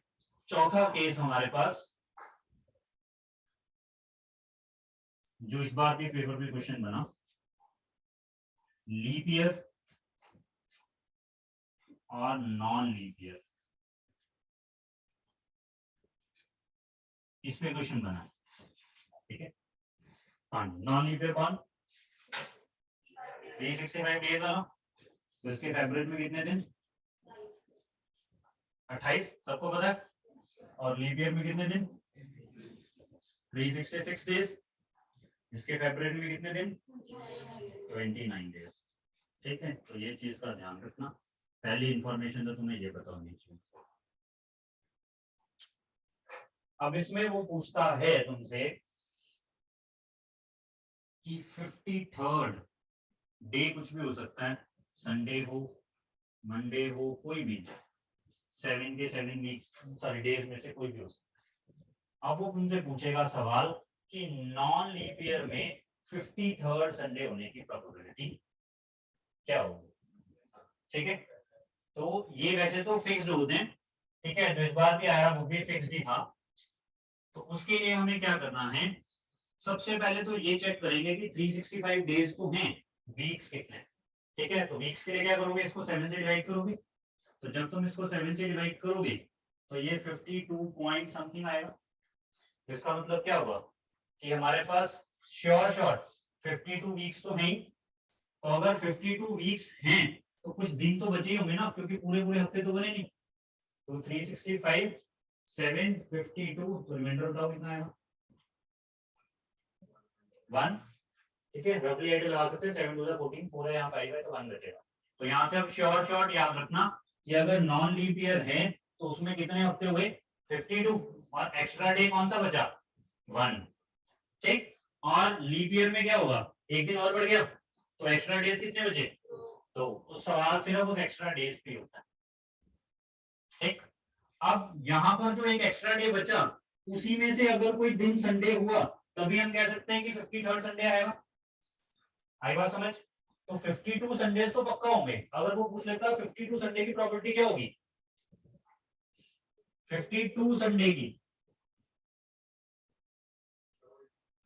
चौथा केस हमारे पास जो इस बार के पेपर में क्वेश्चन बना, लीप ईयर और नॉन लीप ईयर, इस पे क्वेश्चन बना। ठीक है, हाँ, नॉन लीप ईयर कौन, 365 डेज वाला, तो इसके फेब्रुअरी में कितने दिन, 28 सबको पता है, और लीप ईयर में कितने दिन, 366 डेज, इसके फेब्रुअरी में कितने दिन, 29 डेज। ठीक है, तो ये चीज का ध्यान रखना, पहली इंफॉर्मेशन तो तुम्हें ये पता होनी चाहिए। अब इसमें वो पूछता है तुमसे कि 53rd डे कुछ भी हो सकता है, संडे हो मंडे हो कोई भी, 7 के 7 वीक्स सॉरी डेज में से कोई भी हो सकता है। अब वो तुमसे पूछेगा सवाल कि नॉन लीप ईयर में 53rd संडे होने की प्रोबेबिलिटी क्या होगी। ठीक है, तो ये वैसे तो फिक्स्ड होते हैं। ठीक है, जो इस बार भी आया वो भी फिक्स्ड ही था। तो उसके लिए हमें क्या करना है, सबसे पहले तो ये चेक करेंगे कि 365 डेज तो हैं, वीक्स कितने। ठीक है, तो वीक्स के लिए क्या करोगे, इसको 7 से डिवाइड करोगे, तो जब तुम इसको 7 से डिवाइड करोगे तो ये 52 पॉइंट समथिंग आएगा। तो इसका मतलब क्या हुआ कि हमारे पास श्योर 52 वीक्स तो हैं। तो अगर 52 वीक्स हैं तो कुछ दिन तो बचे ही होंगे ना, क्योंकि पूरे पूरे हफ्ते तो बने नहीं। तो 365 752, तो रिमाइंडर बताओ कितना आएगा, 1। ठीक है, रफली आइडिया लगा सकते हैं, 7 2 14, 4 है यहाँ 5 है तो 1 बचेगा। तो यहाँ से अब शॉर्ट याद रखना कि अगर नॉन लीप ईयर है तो उसमें कितने हफ्ते हुए, 52, और एक्स्ट्रा डे कौन सा बचा, 1। ठीक, और लीप ईयर में क्या होगा, एक दिन और बढ़ गया, तो एक्स्ट्रा डेज कितने बचे, तो उस सवाल सिर्फ उस एक्स्ट्रा डेज पे होता है। ठीक, अब यहाँ पर जो एक एक्स्ट्रा डे बचा उसी में से अगर कोई दिन संडे हुआ तभी हम कह सकते हैं कि 53rd संडे आएगा। आई बात समझ, तो 52 संडेज तो पक्का होंगे। अगर वो पूछ लेता 52 संडे की प्रॉपर्टी क्या होगी, 52 संडे की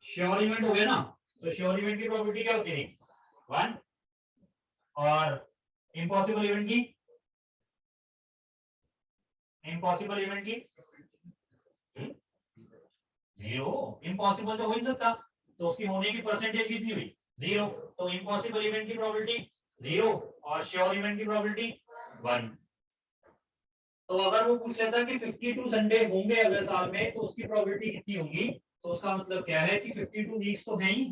श्योर इवेंट हो गया ना, तो श्योर इवेंट की प्रॉपर्टी क्या होती थी, 1, और इम्पॉसिबल इवेंट की, इम्पॉसिबल इवेंट की 0, इम्पॉसिबल तो हो ही नहीं सकता, तो उसकी होने की परसेंटेज कितनी हुई, 0। तो इम्पॉसिबल इवेंट की प्रोबेबिलिटी 0 और श्योर इवेंट की प्रोबेबिलिटी 1। तो अगर वो पूछ लेता कि 52 संडे होंगे अगर साल में तो उसकी प्रोबेबिलिटी कितनी होगी, तो उसका मतलब क्या है कि 52 वीक्स तो है ही,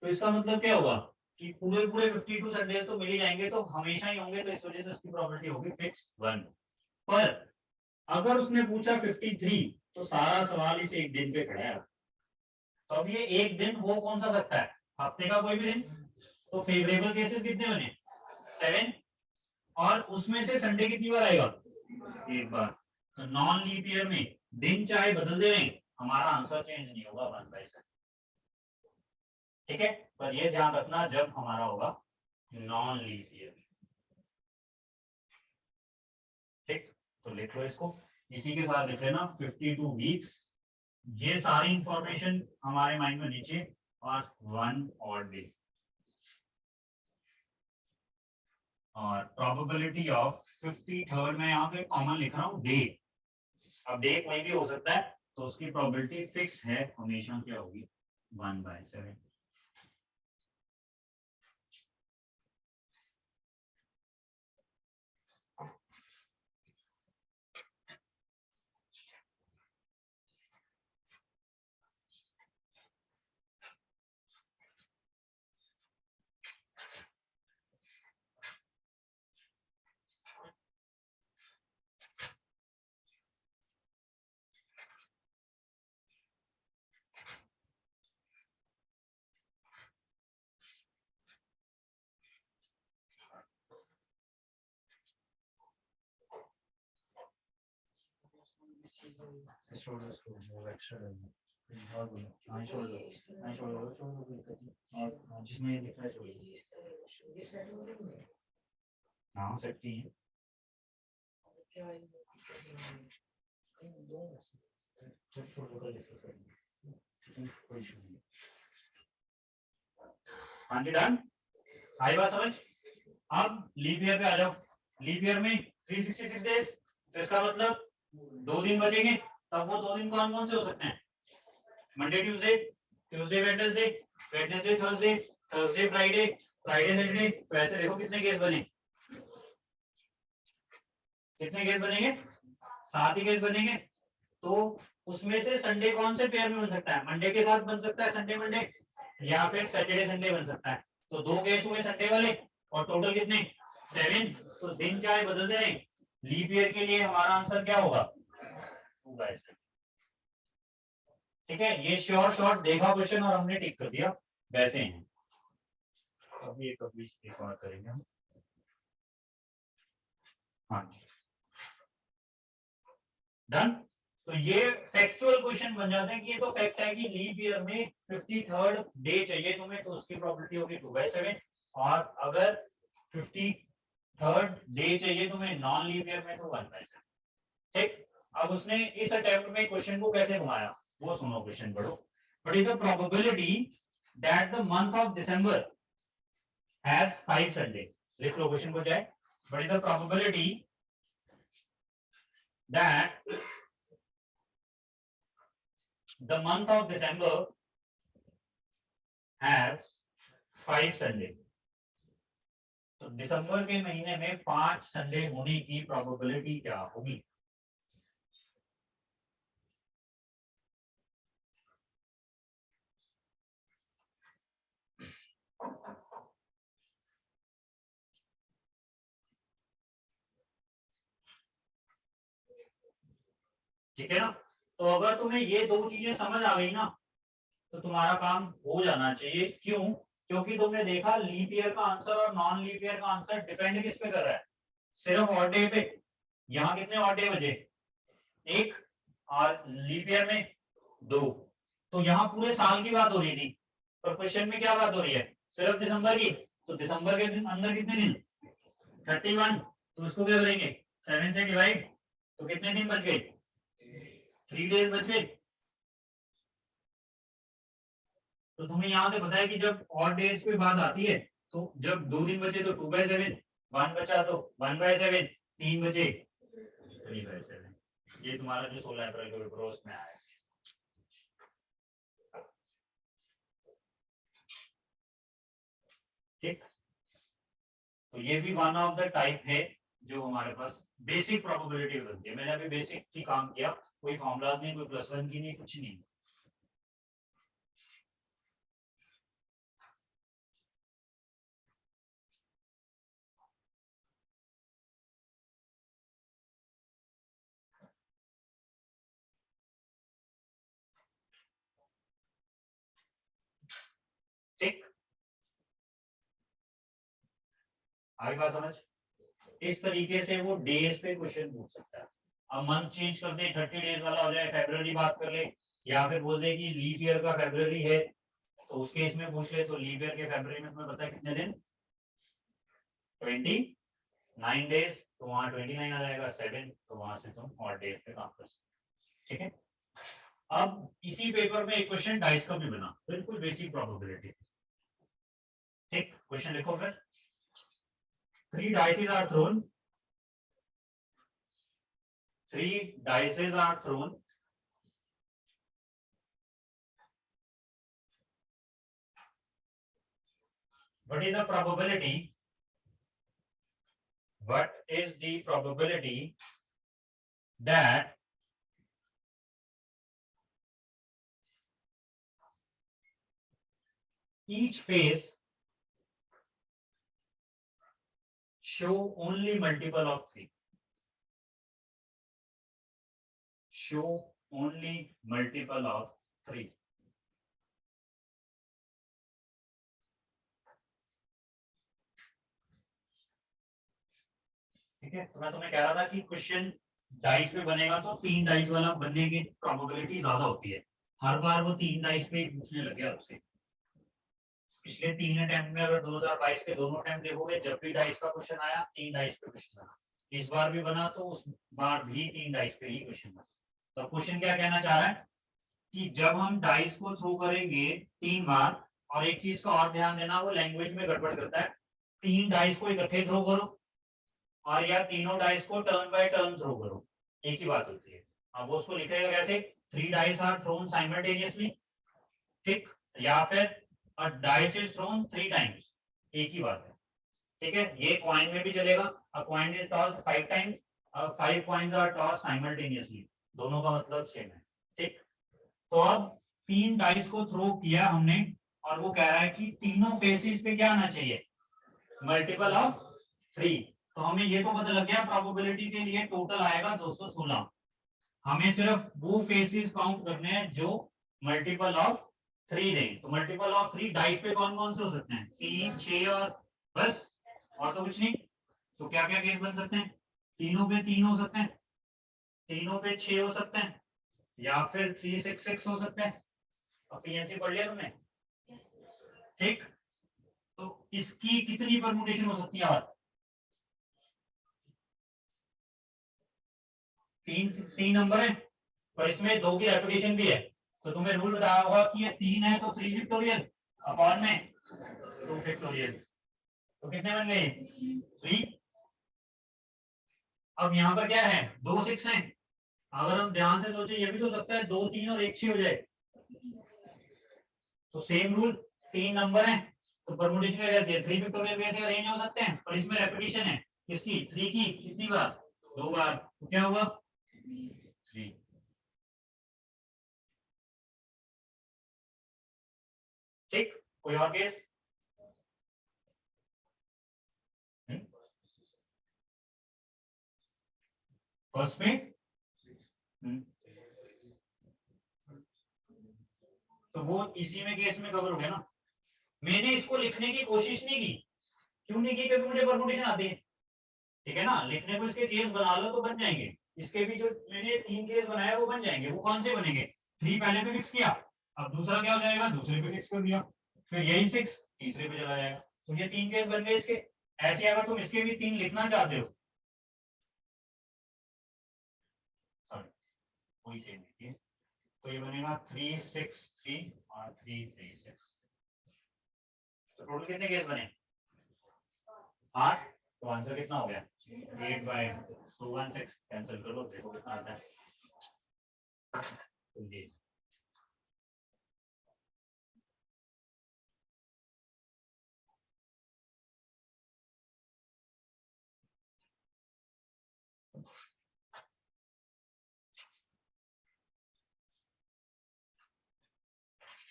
तो इसका मतलब क्या होगा कि पूरे पूरे 52 संडे तो मिल ही जाएंगे, तो हमेशा ही होंगे, तो इस वजह से उसकी प्रोबेबिलिटी होगी फिक्स 1। पर अगर उसने पूछा 53 तो सारा सवाल इस एक दिन पे खड़ा है। तो अब ये एक दिन हो कौन सा सकता है, हफ्ते का कोई भी दिन। तो फेवरेबल केसेस कितने बने, 7, और उसमें से संडे कितनी बार आएगा, एक बार। तो नॉन लीप ईयर में दिन चाहे बदल दे रहे, हमारा आंसर चेंज नहीं होगा 1/7। ठीक है, पर ये ध्यान रखना जब हमारा होगा नॉन लीप ईयर। ठीक, तो लिख लो इसको, इसी के साथ लिख लेना 52 वीक्स, ये सारी इंफॉर्मेशन हमारे माइंड में नीचे, और 1 और डे, और प्रोबेबिलिटी ऑफ 53rd में यहाँ पे कॉमन लिख रहा हूँ डे। अब डे कोई भी हो सकता है, तो उसकी प्रोबेबिलिटी फिक्स है, हमेशा क्या होगी 1/7। छोड़ दो इसको, वो एक्स्ट्रा डालना और बोलो, हाँ छोड़ दो, हाँ छोड़ दो, छोड़ दो, कोई दिक्कत नहीं। और जिसमें ये दिख रहा है छोड़ दो। हाँ सेट की है, छोड़ दो, कल डिस्कस करेंगे, कोई इशू नहीं। हाँ जी डन, आई बात समझ। अब लीप ईयर पे आ जाओ। लीप ईयर में 366 डेज, तो इसका मतलब 2 दिन बचेंगे। तब वो 2 दिन कौन कौन से हो सकते हैं? Monday Tuesday, Tuesday Wednesday, Wednesday Thursday, Thursday Friday, Friday Saturday. तो ऐसे देखो कितने केस बने, कितने केस बनेंगे? 7 ही केस बनेंगे। तो उसमें से संडे कौन से पेयर में बन सकता है? मंडे के साथ बन सकता है, संडे मंडे, या फिर सैटरडे संडे बन सकता है। तो 2 केस हुए संडे वाले, और टोटल कितने? 7। तो दिन चाहे बदलते रहे, लीप ईयर के लिए हमारा आंसर क्या होगा? 2/7। ठीक है, ये श्योर शॉर्ट देखा क्वेश्चन और हमने टिक कर दिया, वैसे हैं। अभी एक और करेंगे हम। हाँ डन। तो ये फैक्चुअल क्वेश्चन बन जाते हैं कि ये तो फैक्ट है कि लीप ईयर में 53rd डे चाहिए तुम्हें, तो उसकी प्रोबेबिलिटी होगी 2/7। और अगर 53rd डे चाहिए तुम्हें नॉन लीप ईयर में, तो 1/7। ठीक। अब उसने इस अटेम्प्ट में क्वेश्चन को कैसे घुमाया वो सुनो, क्वेश्चन पढ़ो। But is the probability that the month of December has 5 Sunday. लिख लो क्वेश्चन को जाए। But is the probability that the month of December has 5 Sunday. तो दिसंबर के महीने में 5 संडे होने की प्रोबेबिलिटी क्या होगी? ठीक है ना। तो अगर तुम्हें ये 2 चीजें समझ आ गई ना, तो तुम्हारा काम हो जाना चाहिए। क्यों? क्योंकि तुमने देखा लीप ईयर का आंसर और नॉन लीप ईयर का आंसर डिपेंड किस पे कर रहा है? सिर्फ ऑड डे पे। यहाँ कितने ऑड डे बचे? 1। और लीप ईयर में 2। तो यहाँ पूरे साल की बात हो रही थी, पर क्वेश्चन में क्या बात हो रही है? सिर्फ दिसंबर की। तो दिसंबर के दिन अंदर कितने दिन? 31। तो इसको क्या करेंगे? 7 से डिवाइड। तो कितने दिन बच गए? 3 डेज बच गए। तो तुम्हें यहां से पता है कि जब ऑड डेज पे बात आती है, तो जब 2 दिन बचे तो 2/7, 1 बचा तो 1/7, 3 बचे 3/7। ये तुम्हारा जो 16 अप्रैल का पेपर उसमें आया है। ठीक। तो ये भी वन ऑफ द टाइप है जो हमारे पास बेसिक प्रोबेबिलिटी बनती है। मैंने अभी बेसिक की काम किया, कोई फॉर्मूला नहीं, कोई +1 की नहीं, कुछ नहीं। ठीक, आगे बात समझ। इस तरीके से वो डेज पे क्वेश्चन पूछ सकता है। अब मंथ चेंज कर दे, 30 डेज वाला हो जाए, फेब्रुवरी बात कर ले, या फिर बोल दे कि लीप ईयर का फेब्रुवरी है, तो उस केस में पूछ ले। तो लीप ईयर के फेब्रुवरी में तुम्हें पता है कितने दिन? 29 डेज। तो वहां 29 आ जाएगा, 7। तो वहां से तुम और डेज पे काम कर सकते। ठीक है। अब इसी पेपर में एक क्वेश्चन डाइस का भी बना, बिल्कुल बेसिक प्रोबेबिलिटी। ठीक, क्वेश्चन लिखो फिर। 3 dices are thrown. 3 dices are thrown. What is the probability? What is the probability that each face show only multiple of 3? Show only multiple of 3. ठीक है। तो मैं तुम्हें कह रहा था कि क्वेश्चन डाइस पे बनेगा तो 3 डाइस वाला बनने की प्रोबेबिलिटी ज्यादा होती है। हर बार वो 3 डाइस पे पूछने लगे आपसे। पिछले 3 अटेम्प्ट में अगर 2022 के दोनों अटेम्प्ट देखोगे, जब भी डाइस का क्वेश्चन आया 3 डाइस पे क्वेश्चन आया। इस बार भी बना तो उस बार भी 3 डाइस पे ही क्वेश्चन बना। तो क्वेश्चन क्या कहना चाह रहा है कि जब हम डाइस को थ्रो करेंगे 3 बार, और एक चीज का और ध्यान देना, वो लैंग्वेज में गड़बड़ करता है। 3 डाइस को इकट्ठे थ्रो करो और या तीनों डाइस को टर्न बाय टर्न थ्रो करो, एक ही बात होती है। अब वो उसको लिखेगा कैसे, 3 डाइस आर थ्रोन साइमल्टेनियसली, ठीक, या फिर अ डाइस इज थ्रोन 3 टाइम्स, एक ही बात है। ठीक है, ये कॉइन में भी चलेगा, a coin is tossed 5 times, 5 coins are tossed simultaneously, दोनों का मतलब सेम है। ठीक, तो अब 3 डाइस को थ्रो किया हमने और वो कह रहा है कि तीनों फेसेस पे क्या आना चाहिए, मल्टीपल ऑफ 3। तो हमें ये तो पता लग गया प्रोबेबिलिटी के लिए टोटल आएगा 216। हमें सिर्फ वो फेसेस काउंट करने हैं जो मल्टीपल ऑफ 3 दें। तो मल्टीपल ऑफ 3 डाइस पे कौन कौन से हो सकते हैं, 3, 6 और बस, और तो कुछ नहीं। तो क्या क्या केस बन सकते हैं, तीनों पे 3 हो सकते हैं, तीनों पे 6 हो सकते हैं, या फिर 3, 6, 6 हो सकते हैं। अब पीएनसी पढ़ लिया तुमने, ठीक। तो इसकी कितनी परमुटेशन हो सकती है, और तीन नंबर है, पर इसमें 2 की रेपिटेशन भी है। तो तुम्हें रूल बताया होगा कि ये 3 है तो 3 फैक्टोरियल अपॉन में 2 फैक्टोरियल, तो कितने बन गए, 3। अब यहाँ पर क्या है, 2 6 है। अगर हम ध्यान से सोचे, ये भी तो सकता है 2 3 और 1 6 हो जाए। तो सेम रूल, 3 नंबर है तो परमुटेशन क्या कहते हैं, 3 फैक्टोरियल भी ऐसे अरेंज हो सकते हैं, पर इसमें रेपिटेशन है किसकी, 3 की, कितनी बार, 2 बार, तो क्या होगा 3। ठीक, कोई और केस, फर्स्ट में तो वो इसी में केस में कवर हो गया ना। मैंने इसको लिखने की कोशिश नहीं की, क्यों नहीं की, क्योंकि मुझे परमुटेशन आती है। ठीक है ना, लिखने को इसके केस बना लो तो बन जाएंगे। इसके भी जो मैंने 3 केस बनाया वो बन जाएंगे। वो कौन से बनेंगे, 3 पहले पे फिक्स किया, अब दूसरा क्या हो जाएगा, दूसरे पे फिक्स कर दिया, फिर यही 6 तीसरे पे चला जाएगा। तो ये 3 केस बन गए इसके। ऐसे अगर तुम इसके भी 3 लिखना चाहते हो, सॉरी वही सेम लिखिए, तो ये बनेगा 3 6 3 और 3 3 6। तो टोटल कितने केस बने, 8। तो आंसर कितना हो गया, 8/216। कैंसिल कर लो, देखो कितना आता है। जी,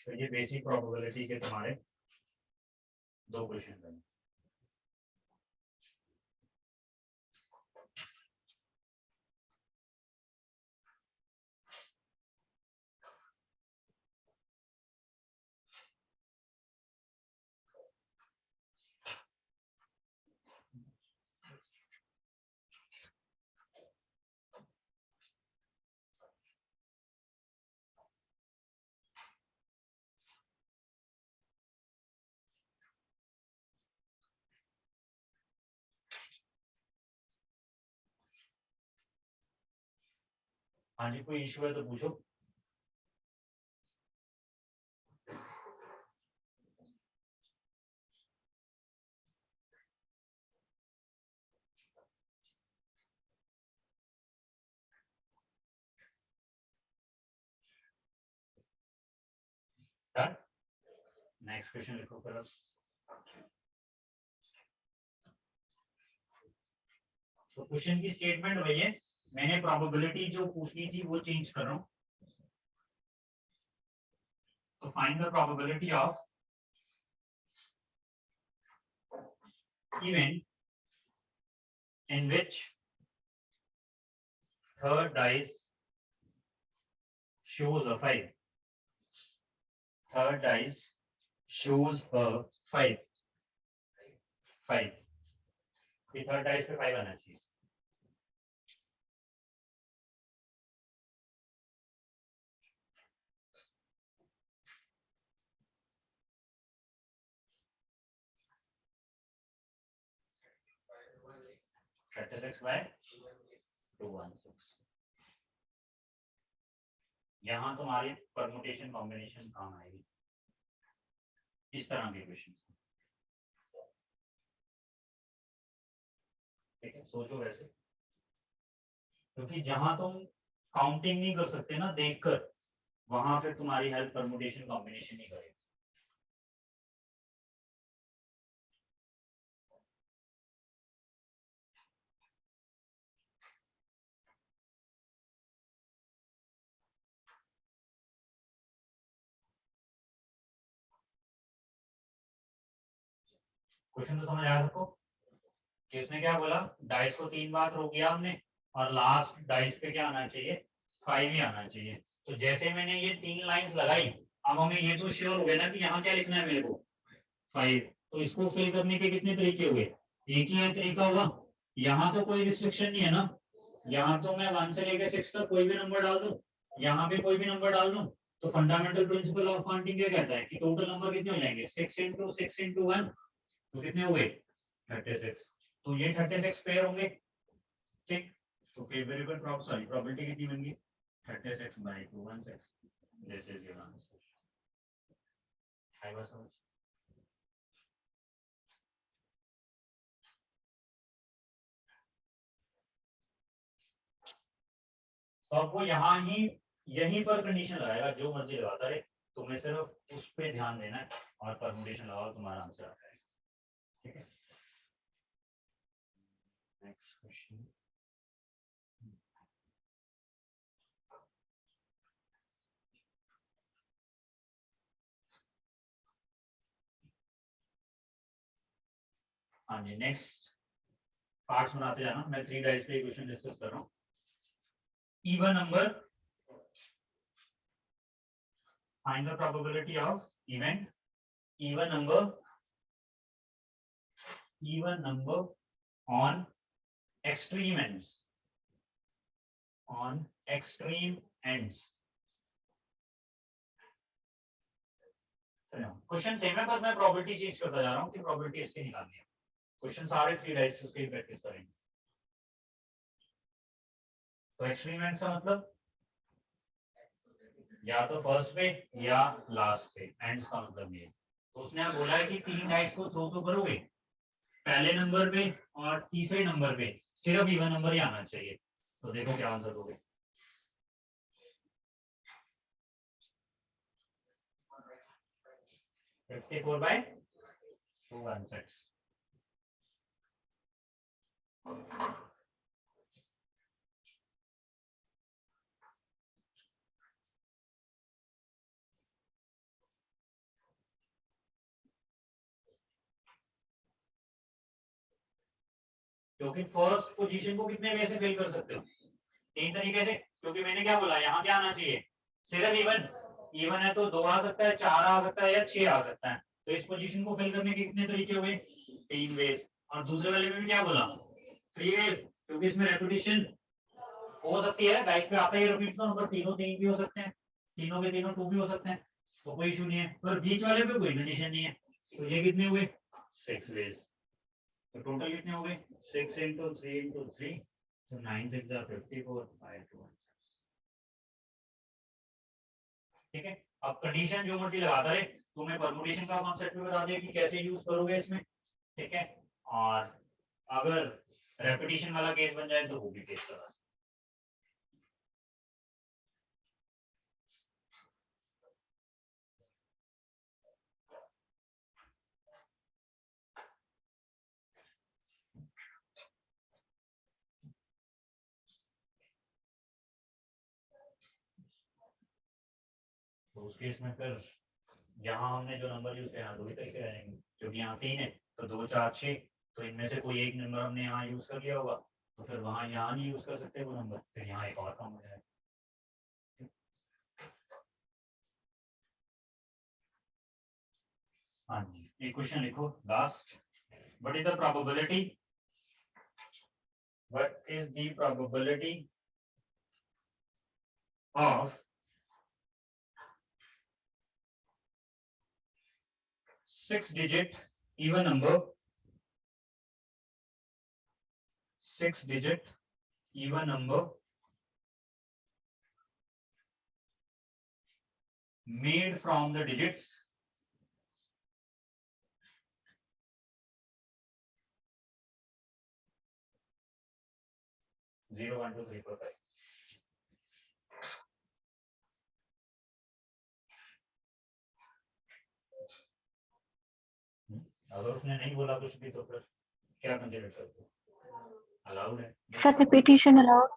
तो ये बेसिक प्रोबेबिलिटी के तुम्हारे 2 क्वेश्चन बने। हाँ जी, कोई इशू है तो पूछो। नेक्स्ट क्वेश्चन लिखो फिर। तो क्वेश्चन की स्टेटमेंट वही है, मैंने प्रोबेबिलिटी जो पूछनी थी वो चेंज कर रहा हूं। तो find the probability of event in which third dice shows a 5. Third dice shows a 5. 5, ये थर्ड डाइस पे 5 आना चाहिए। 36 by 216। यहाँ तुम्हारी परमुटेशन कॉम्बिनेशन काम आएगी इस तरह के क्वेश्चन। ठीक है, सोचो वैसे, क्योंकि जहां तुम काउंटिंग नहीं कर सकते ना देखकर, वहां फिर तुम्हारी हेल्प परमुटेशन कॉम्बिनेशन नहीं करेगी। क्वेश्चन तो समझ आया सबको कि उसने क्या बोला, डाइस को 3 बार थ्रो किया हमने और लास्ट डाइस पे क्या आना चाहिए, 5 ही आना चाहिए। तो जैसे मैंने ये 3 लाइंस लगाई, अब हमें ये तो श्योर हो गया ना कि यहाँ क्या लिखना है मेरे को, 5। तो इसको फिल करने के कितने तरीके हुए, एक ही है तरीका होगा। यहाँ तो कोई रिस्ट्रिक्शन नहीं है ना, यहाँ तो मैं 1 से लेकर 6 तक कोई भी नंबर डाल दूं, यहाँ पे कोई भी नंबर डाल दूं। तो फंडामेंटल प्रिंसिपल ऑफ काउंटिंग क्या कहता है कि टोटल नंबर कितने हो जाएंगे, 6 into 6 into 1, तो कितने हुए 36। तो ये 36 पेयर होंगे। ठीक, तो फेवरेबल प्रोबेबिलिटी कितनी बन गई, 36 by 216। This is your answer. I was समझ। तो अब वो यहाँ ही यहीं पर कंडीशन लगाएगा, जो मर्जी लगाता रहे, तुम्हें सिर्फ उस पे ध्यान देना है और परमुटेशन लगाओ, तुम्हारा आंसर आ जाएगा। ठीक है, नेक्स्ट क्वेश्चन। हाँ जी, नेक्स्ट पार्ट्स बनाते जाना, मैं 3 डाइस पे क्वेश्चन डिस्कस कर रहा हूँ। Even number, find the probability of event, even number on extreme ends, on extreme ends। Question same है, बस मैं प्रोबेबिलिटी चेंज करता जा रहा हूँ कि प्रोबेबिलिटी इसकी निकालनी है। क्वेश्चन सारे 3 डाइस उसकी प्रैक्टिस करेंगे। तो एक्सट्रीम एंड्स का मतलब या तो फर्स्ट पे या लास्ट पे, एंड्स का मतलब ये। तो उसने बोला है कि 3 डाइस को थ्रो तो करोगे, पहले नंबर पे और तीसरे नंबर पे सिर्फ इवन नंबर ही आना चाहिए। तो देखो क्या आंसर दोगे। Fifty 4 by 216। क्योंकि फर्स्ट पोजीशन को कितने वे से फिल कर सकते हो, 3 तरीके से। क्योंकि मैंने क्या बोला, यहाँ क्या आना चाहिए, सिर्फ इवन। इवन है तो 2 आ सकता है, 4 आ सकता है या 6 आ सकता है। तो इस पोजीशन को फिल करने के कितने तरीके हुए, 3 वेज। और दूसरे वाले में भी क्या बोला, 3 वेज, क्योंकि इसमें रेपिटेशन हो सकती है, डाइस पे आता ही रिपीट का नंबर, तीनों 3 भी हो सकते हैं, तीनों के तीनों 2 भी हो सकते हैं, तो कोई इशू नहीं है। पर बीच वाले पे कोई कंडीशन नहीं है। तो ये कितने हुए, 6 वेज। तो टोटल कितने हो गए, 6 into 3 into 3, तो 9 6 are 54 by 216। ठीक है, अब कंडीशन जो मर्जी लगाता रहे, तुम्हें परमुटेशन का कॉन्सेप्ट भी बता दिया कि कैसे यूज करोगे इसमें। ठीक है, और अगर रेपिटेशन वाला केस बन जाए तो वो भी केस लगा। तो उस केस में फिर यहाँ हमने जो नंबर यूज किया, 2 ही तरीके रहेंगे, क्योंकि यहाँ 3 है तो 2 4 6, तो इनमें से कोई एक नंबर हमने यहाँ यूज कर लिया होगा, तो फिर वहां यहाँ नहीं यूज कर सकते वो नंबर, फिर यहाँ एक और कम हो जाएगा। हाँ जी, एक क्वेश्चन लिखो last. What is the probability, what is the probability of 6-digit even number 6 digit even number made from the digits 0 1 2 3 4 5। अगर उसने नहीं बोला कुछ भी तो फिर क्या कंसीडर करते हो? अलाउड है सर रिपीटिशन अलाउड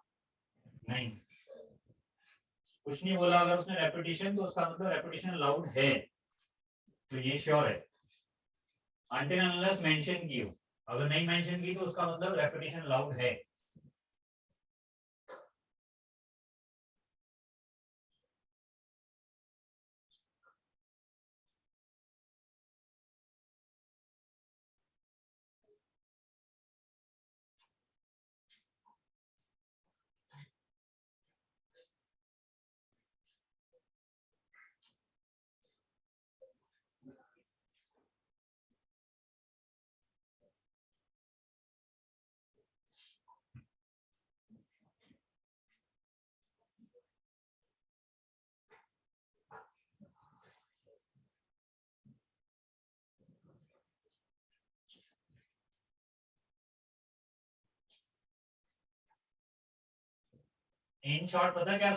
नहीं, कुछ नहीं बोला। अगर उसने रेपिटेशन तो उसका मतलब रेपिटेशन अलाउड है, तो ये श्योर है। अनटिल अनलेस मेंशन की हो, अगर नहीं मेंशन की तो उसका मतलब रेपिटेशन अलाउड है। इन शॉर्ट पता क्या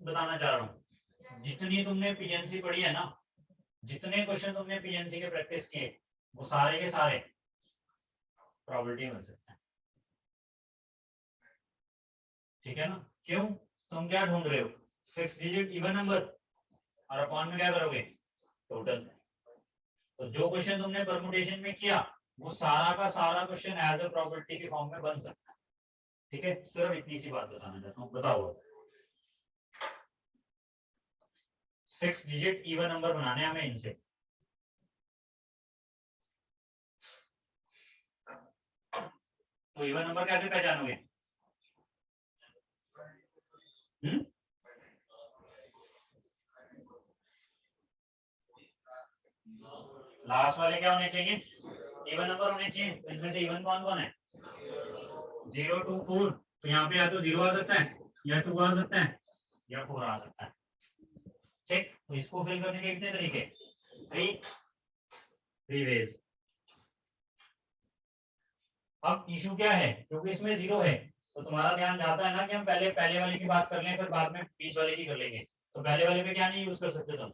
बताना चाह रहा हूँ, जितनी तुमने पीएनसी पढ़ी है ना, जितने क्वेश्चन तुमने पीएनसी के प्रैक्टिस किए, वो सारे के सारे प्रोबेबिलिटी बन सकते हैं। ठीक है ना? क्यों? तुम क्या ढूंढ रहे हो? 6 डिजिट इवन नंबर, और अपॉन में क्या करोगे? टोटल। तो जो क्वेश्चन तुमने परमुटेशन में किया वो सारा का सारा क्वेश्चन एज अ प्रोबेबिलिटी के फॉर्म में बन सकता है। ठीक है, सिर्फ इतनी सी बात बताना चाहता हूँ। बताओ 6 डिजिट इवन नंबर बनाने हमें इनसे, तो इवन नंबर कैसे पहचानोगे? लास्ट वाले क्या होने चाहिए? इवन नंबर होने चाहिए। इनमें से इवन कौन कौन है? 0 2 4। तो यहाँ पे या तो 0 आ सकता है, या 2 आ सकता है, या 4 आ सकता है। ठीक, तो इसको फिल करने के कितने तरीके? 3 वेज। अब इशू क्या है? क्योंकि इसमें 0 है तो तुम्हारा ध्यान जाता है ना कि हम पहले वाले की बात कर लें, फिर बाद में बीच वाले की कर लेंगे। तो पहले वाले पे क्या नहीं यूज कर सकते तुम?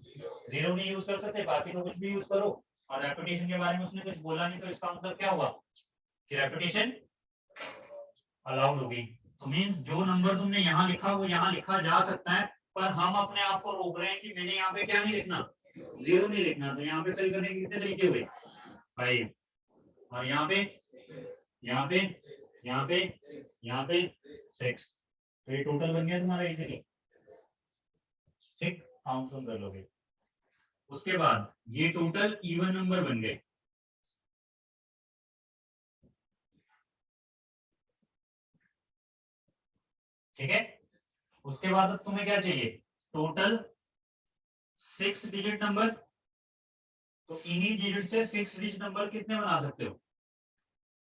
0 नहीं यूज कर सकते, बाकी तो कुछ भी यूज करो। और रेपिटेशन के बारे में उसने कुछ बोला नहीं, तो इसका मतलब क्या हुआ कि रेपिटेशन अलाउड होगी। तो मींस जो नंबर तुमने यहाँ लिखा वो यहाँ लिखा जा सकता है, पर हम अपने आप को रोक रहे हैं कि मैंने यहाँ पे क्या नहीं लिखना? 0 नहीं लिखना। तो यहाँ पे फिल करने के कितने तरीके हुए? 5। और यहाँ पे, यहाँ पे, यहाँ पे, यहाँ पे 6। तो ये टोटल बन गया तुम्हारा इजीली। ठीक, काउंट तुम कर लोगे। उसके बाद ये टोटल इवन नंबर बन गए। ठीक है, उसके बाद अब तुम्हें क्या चाहिए? Total 6 digit number. तो इन्हीं डिजिट से 6 डिजिट नंबर कितने बना सकते हो?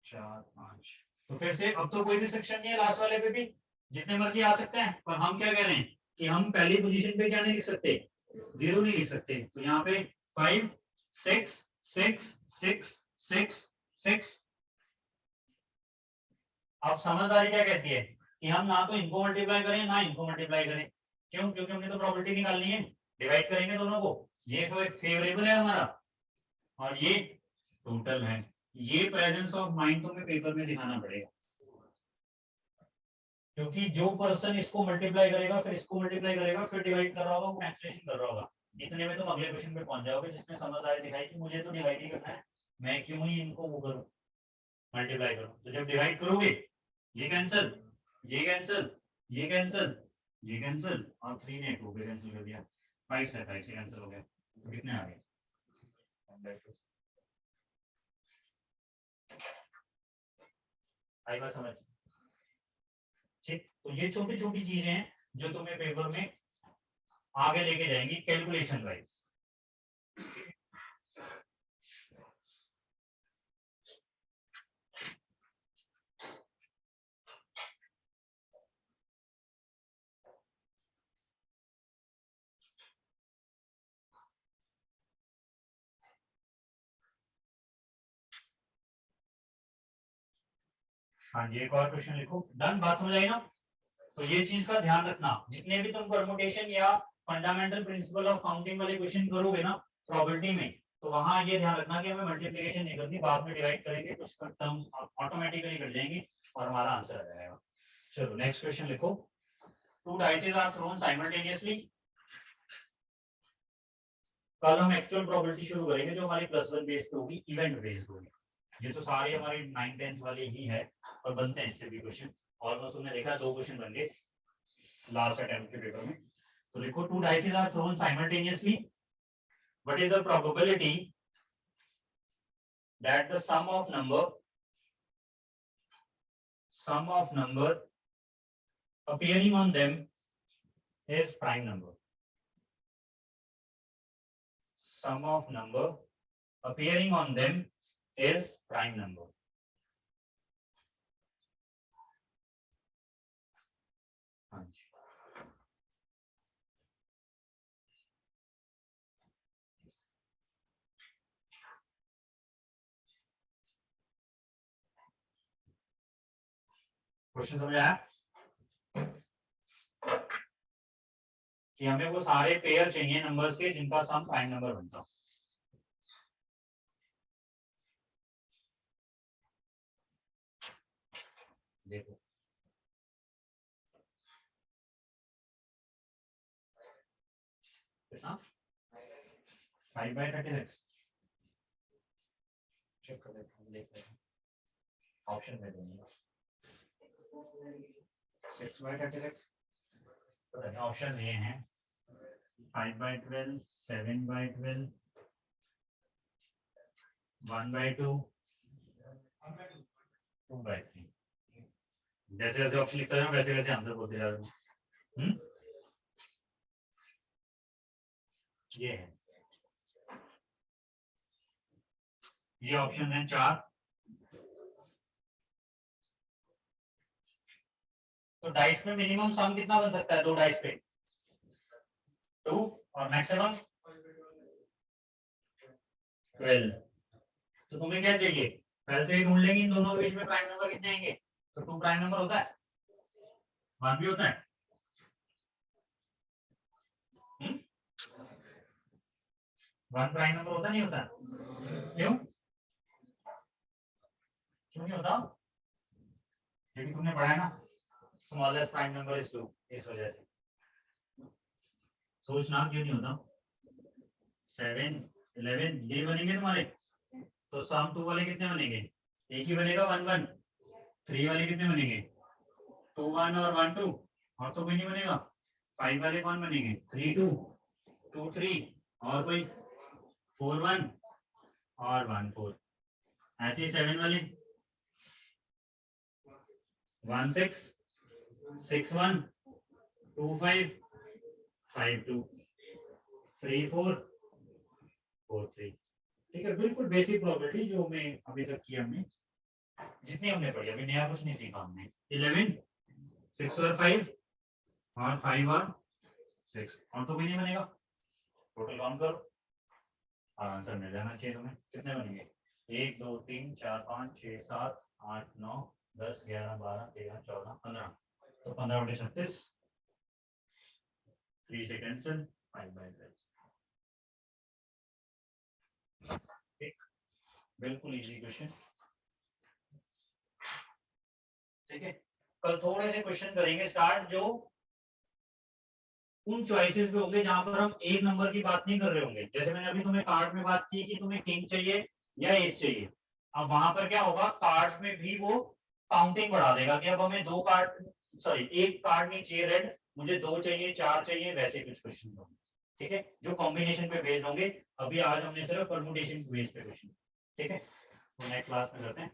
4 5। तो फिर से अब तो कोई रिस्ट्रिक्शन नहीं है लास्ट वाले पे भी, जितने मर्जी आ सकते हैं। पर हम क्या कह रहे हैं कि हम पहली पोजीशन पे क्या नहीं लिख सकते? 0 नहीं लिख सकते। तो यहाँ पे 5 6 6 6 6 6। अब समझदारी क्या कहती है कि हम ना तो इनको मल्टीप्लाई करें ना इनको मल्टीप्लाई करें। क्यों? क्योंकि हमने तो प्रॉपर्टी निकालनी है, डिवाइड करेंगे दोनों को। ये फेवरेबल है हमारा और ये टोटल है। ये प्रेजेंस ऑफ माइंड तुम्हें पेपर में दिखाना पड़ेगा, क्योंकि जो पर्सन इसको मल्टीप्लाई करेगा फिर इसको मल्टीप्लाई करेगा फिर डिवाइड कर रहा होगा, वो कैंसलेशन कर रहा होगा। इतने में तुम अगले क्वेश्चन पे पहुंच जाओगे जिसमें समझदारी दिखाई कि मुझे तो डिवाइड ही करना है, मैं क्यों ही इनको वो करूं, मल्टीप्लाई करूं। तो जब डिवाइड करोगे ये कैंसिल, ये कैंसिल, ये कैंसिल, ये कैंसिल, और 3 ने 2 पे कैंसिल कर दिया। 5 से कैंसिल हो गया। तो कितने आ गए? आई बात समझ? ठीक, तो ये छोटी छोटी चीजें हैं जो तुम्हें पेपर में आगे लेके जाएंगी कैलकुलेशन वाइज। हाँ जी, एक और क्वेश्चन लिखो। डन, बात समझ आई ना? तो ये चीज का ध्यान रखना, जितने भी तुम परमुटेशन या फंडामेंटल प्रिंसिपल ऑफ काउंटिंग वाले क्वेश्चन करोगे ना प्रोबेबिलिटी में, तो वहां ये ध्यान रखना कि हमें मल्टीप्लिकेशन नहीं करनी, बाद में डिवाइड करेंगे, कुछ टर्म्स ऑटोमेटिकली कट जाएंगी और हमारा आंसर आ जाएगा। चलो नेक्स्ट क्वेश्चन लिखो। Two dices are thrown simultaneously. कल हम एक्चुअल प्रोबेबिलिटी शुरू करेंगे जो हमारी +1 बेस पे होगी, इवेंट बेस्ड होगी। ये तो सारी हमारी 9 10 वाली ही है और बनते हैं इससे भी क्वेश्चन। ऑलमोस्ट तुमने देखा 2 क्वेश्चन बन गए लास्ट अटेम्प्ट के पेपर में। तो लिखो two dices are thrown simultaneously, what is the probability that the sum of number appearing on them is prime number. Sum of number appearing on them is prime number. हाँ जी, question समझ आया कि हमें वो सारे पेयर चाहिए numbers के जिनका सम प्राइम नंबर बनता हो। देखो कितना 5/36 चेक कर लेते हैं, देख लेते हैं ऑप्शन में दूंगा 6/36, पता नहीं ऑप्शन ये हैं 5/12, 7/12, 1/2, 2/3। जैसे जैसे ऑप्शन लिखता है वैसे वैसे आंसर बोलते जा रहे हैं। ये है, ये ऑप्शन है 4। तो डाइस में मिनिमम सम कितना बन सकता है 2 डाइस पे? 2 और मैक्सिमम 12। तो तुम्हें क्या चाहिए, पहले तो ये ढूंढ लेंगे इन दोनों के बीच में प्राइम नंबर कितने आएंगे। तो 2 प्राइम नंबर होता है, 1 भी होता है। 1 प्राइम नंबर होता नहीं होता? क्यों क्यों नहीं होता? क्योंकि तुमने पढ़ा है ना स्मॉलेस्ट प्राइम नंबर इज 2, इस वजह से। सोचना क्यों नहीं होता। 7 11 ये बनेंगे तुम्हारे, तो सम 2 वाले कितने बनेंगे? एक ही बनेगा 1 1। 3 वाले कितने बनेंगे? 2 1 और 1 2, और तो कोई नहीं बनेगा। 5 वाले कौन बनेंगे? 3 2, 2 3 और कोई 4 1 और 1 4। ऐसे ही 7 वाले 1 6 6 1 2 5 5 2 3 4 4 3। ठीक है, बिल्कुल बेसिक प्रोबेबिलिटी जो हमें अभी तक की हमने जितनी हमने पढ़ी, अभी नया कुछ नहीं सीखा हमने। 11 6 और 5 और 5 और 6, और तो कोई नहीं बनेगा। टोटल काउंट करो और आंसर मिल जाना चाहिए तुम्हें। कितने बनेंगे? 1 2 3 4 5 6 7 8 9 10 11 12 13 14 15। तो 15/36, 3 से कैंसिल, 5/12। बिल्कुल इजी क्वेश्चन। ठीक है, कल थोड़े से क्वेश्चन करेंगे स्टार्ट जो उन चॉइसेस पे होंगे जहां पर हम एक नंबर की बात नहीं कर रहे होंगे। जैसे मैंने अभी तुम्हें कार्ड में बात की कि तुम्हें किंग चाहिए या एस चाहिए। अब वहां पर क्या होगा, कार्ड्स में भी वो काउंटिंग बढ़ा देगा कि अब हमें 2 कार्ड, सॉरी 1 कार्ड नहीं चाहिए रेड, मुझे 2 चाहिए 4 चाहिए, वैसे कुछ क्वेश्चन होंगे। ठीक है, जो कॉम्बिनेशन पे बेस्ड होंगे। अभी आज हमने सिर्फ परमुटेशन बेस्ड पे क्वेश्चन। ठीक है, तो नेक्स्ट क्लास में करते हैं।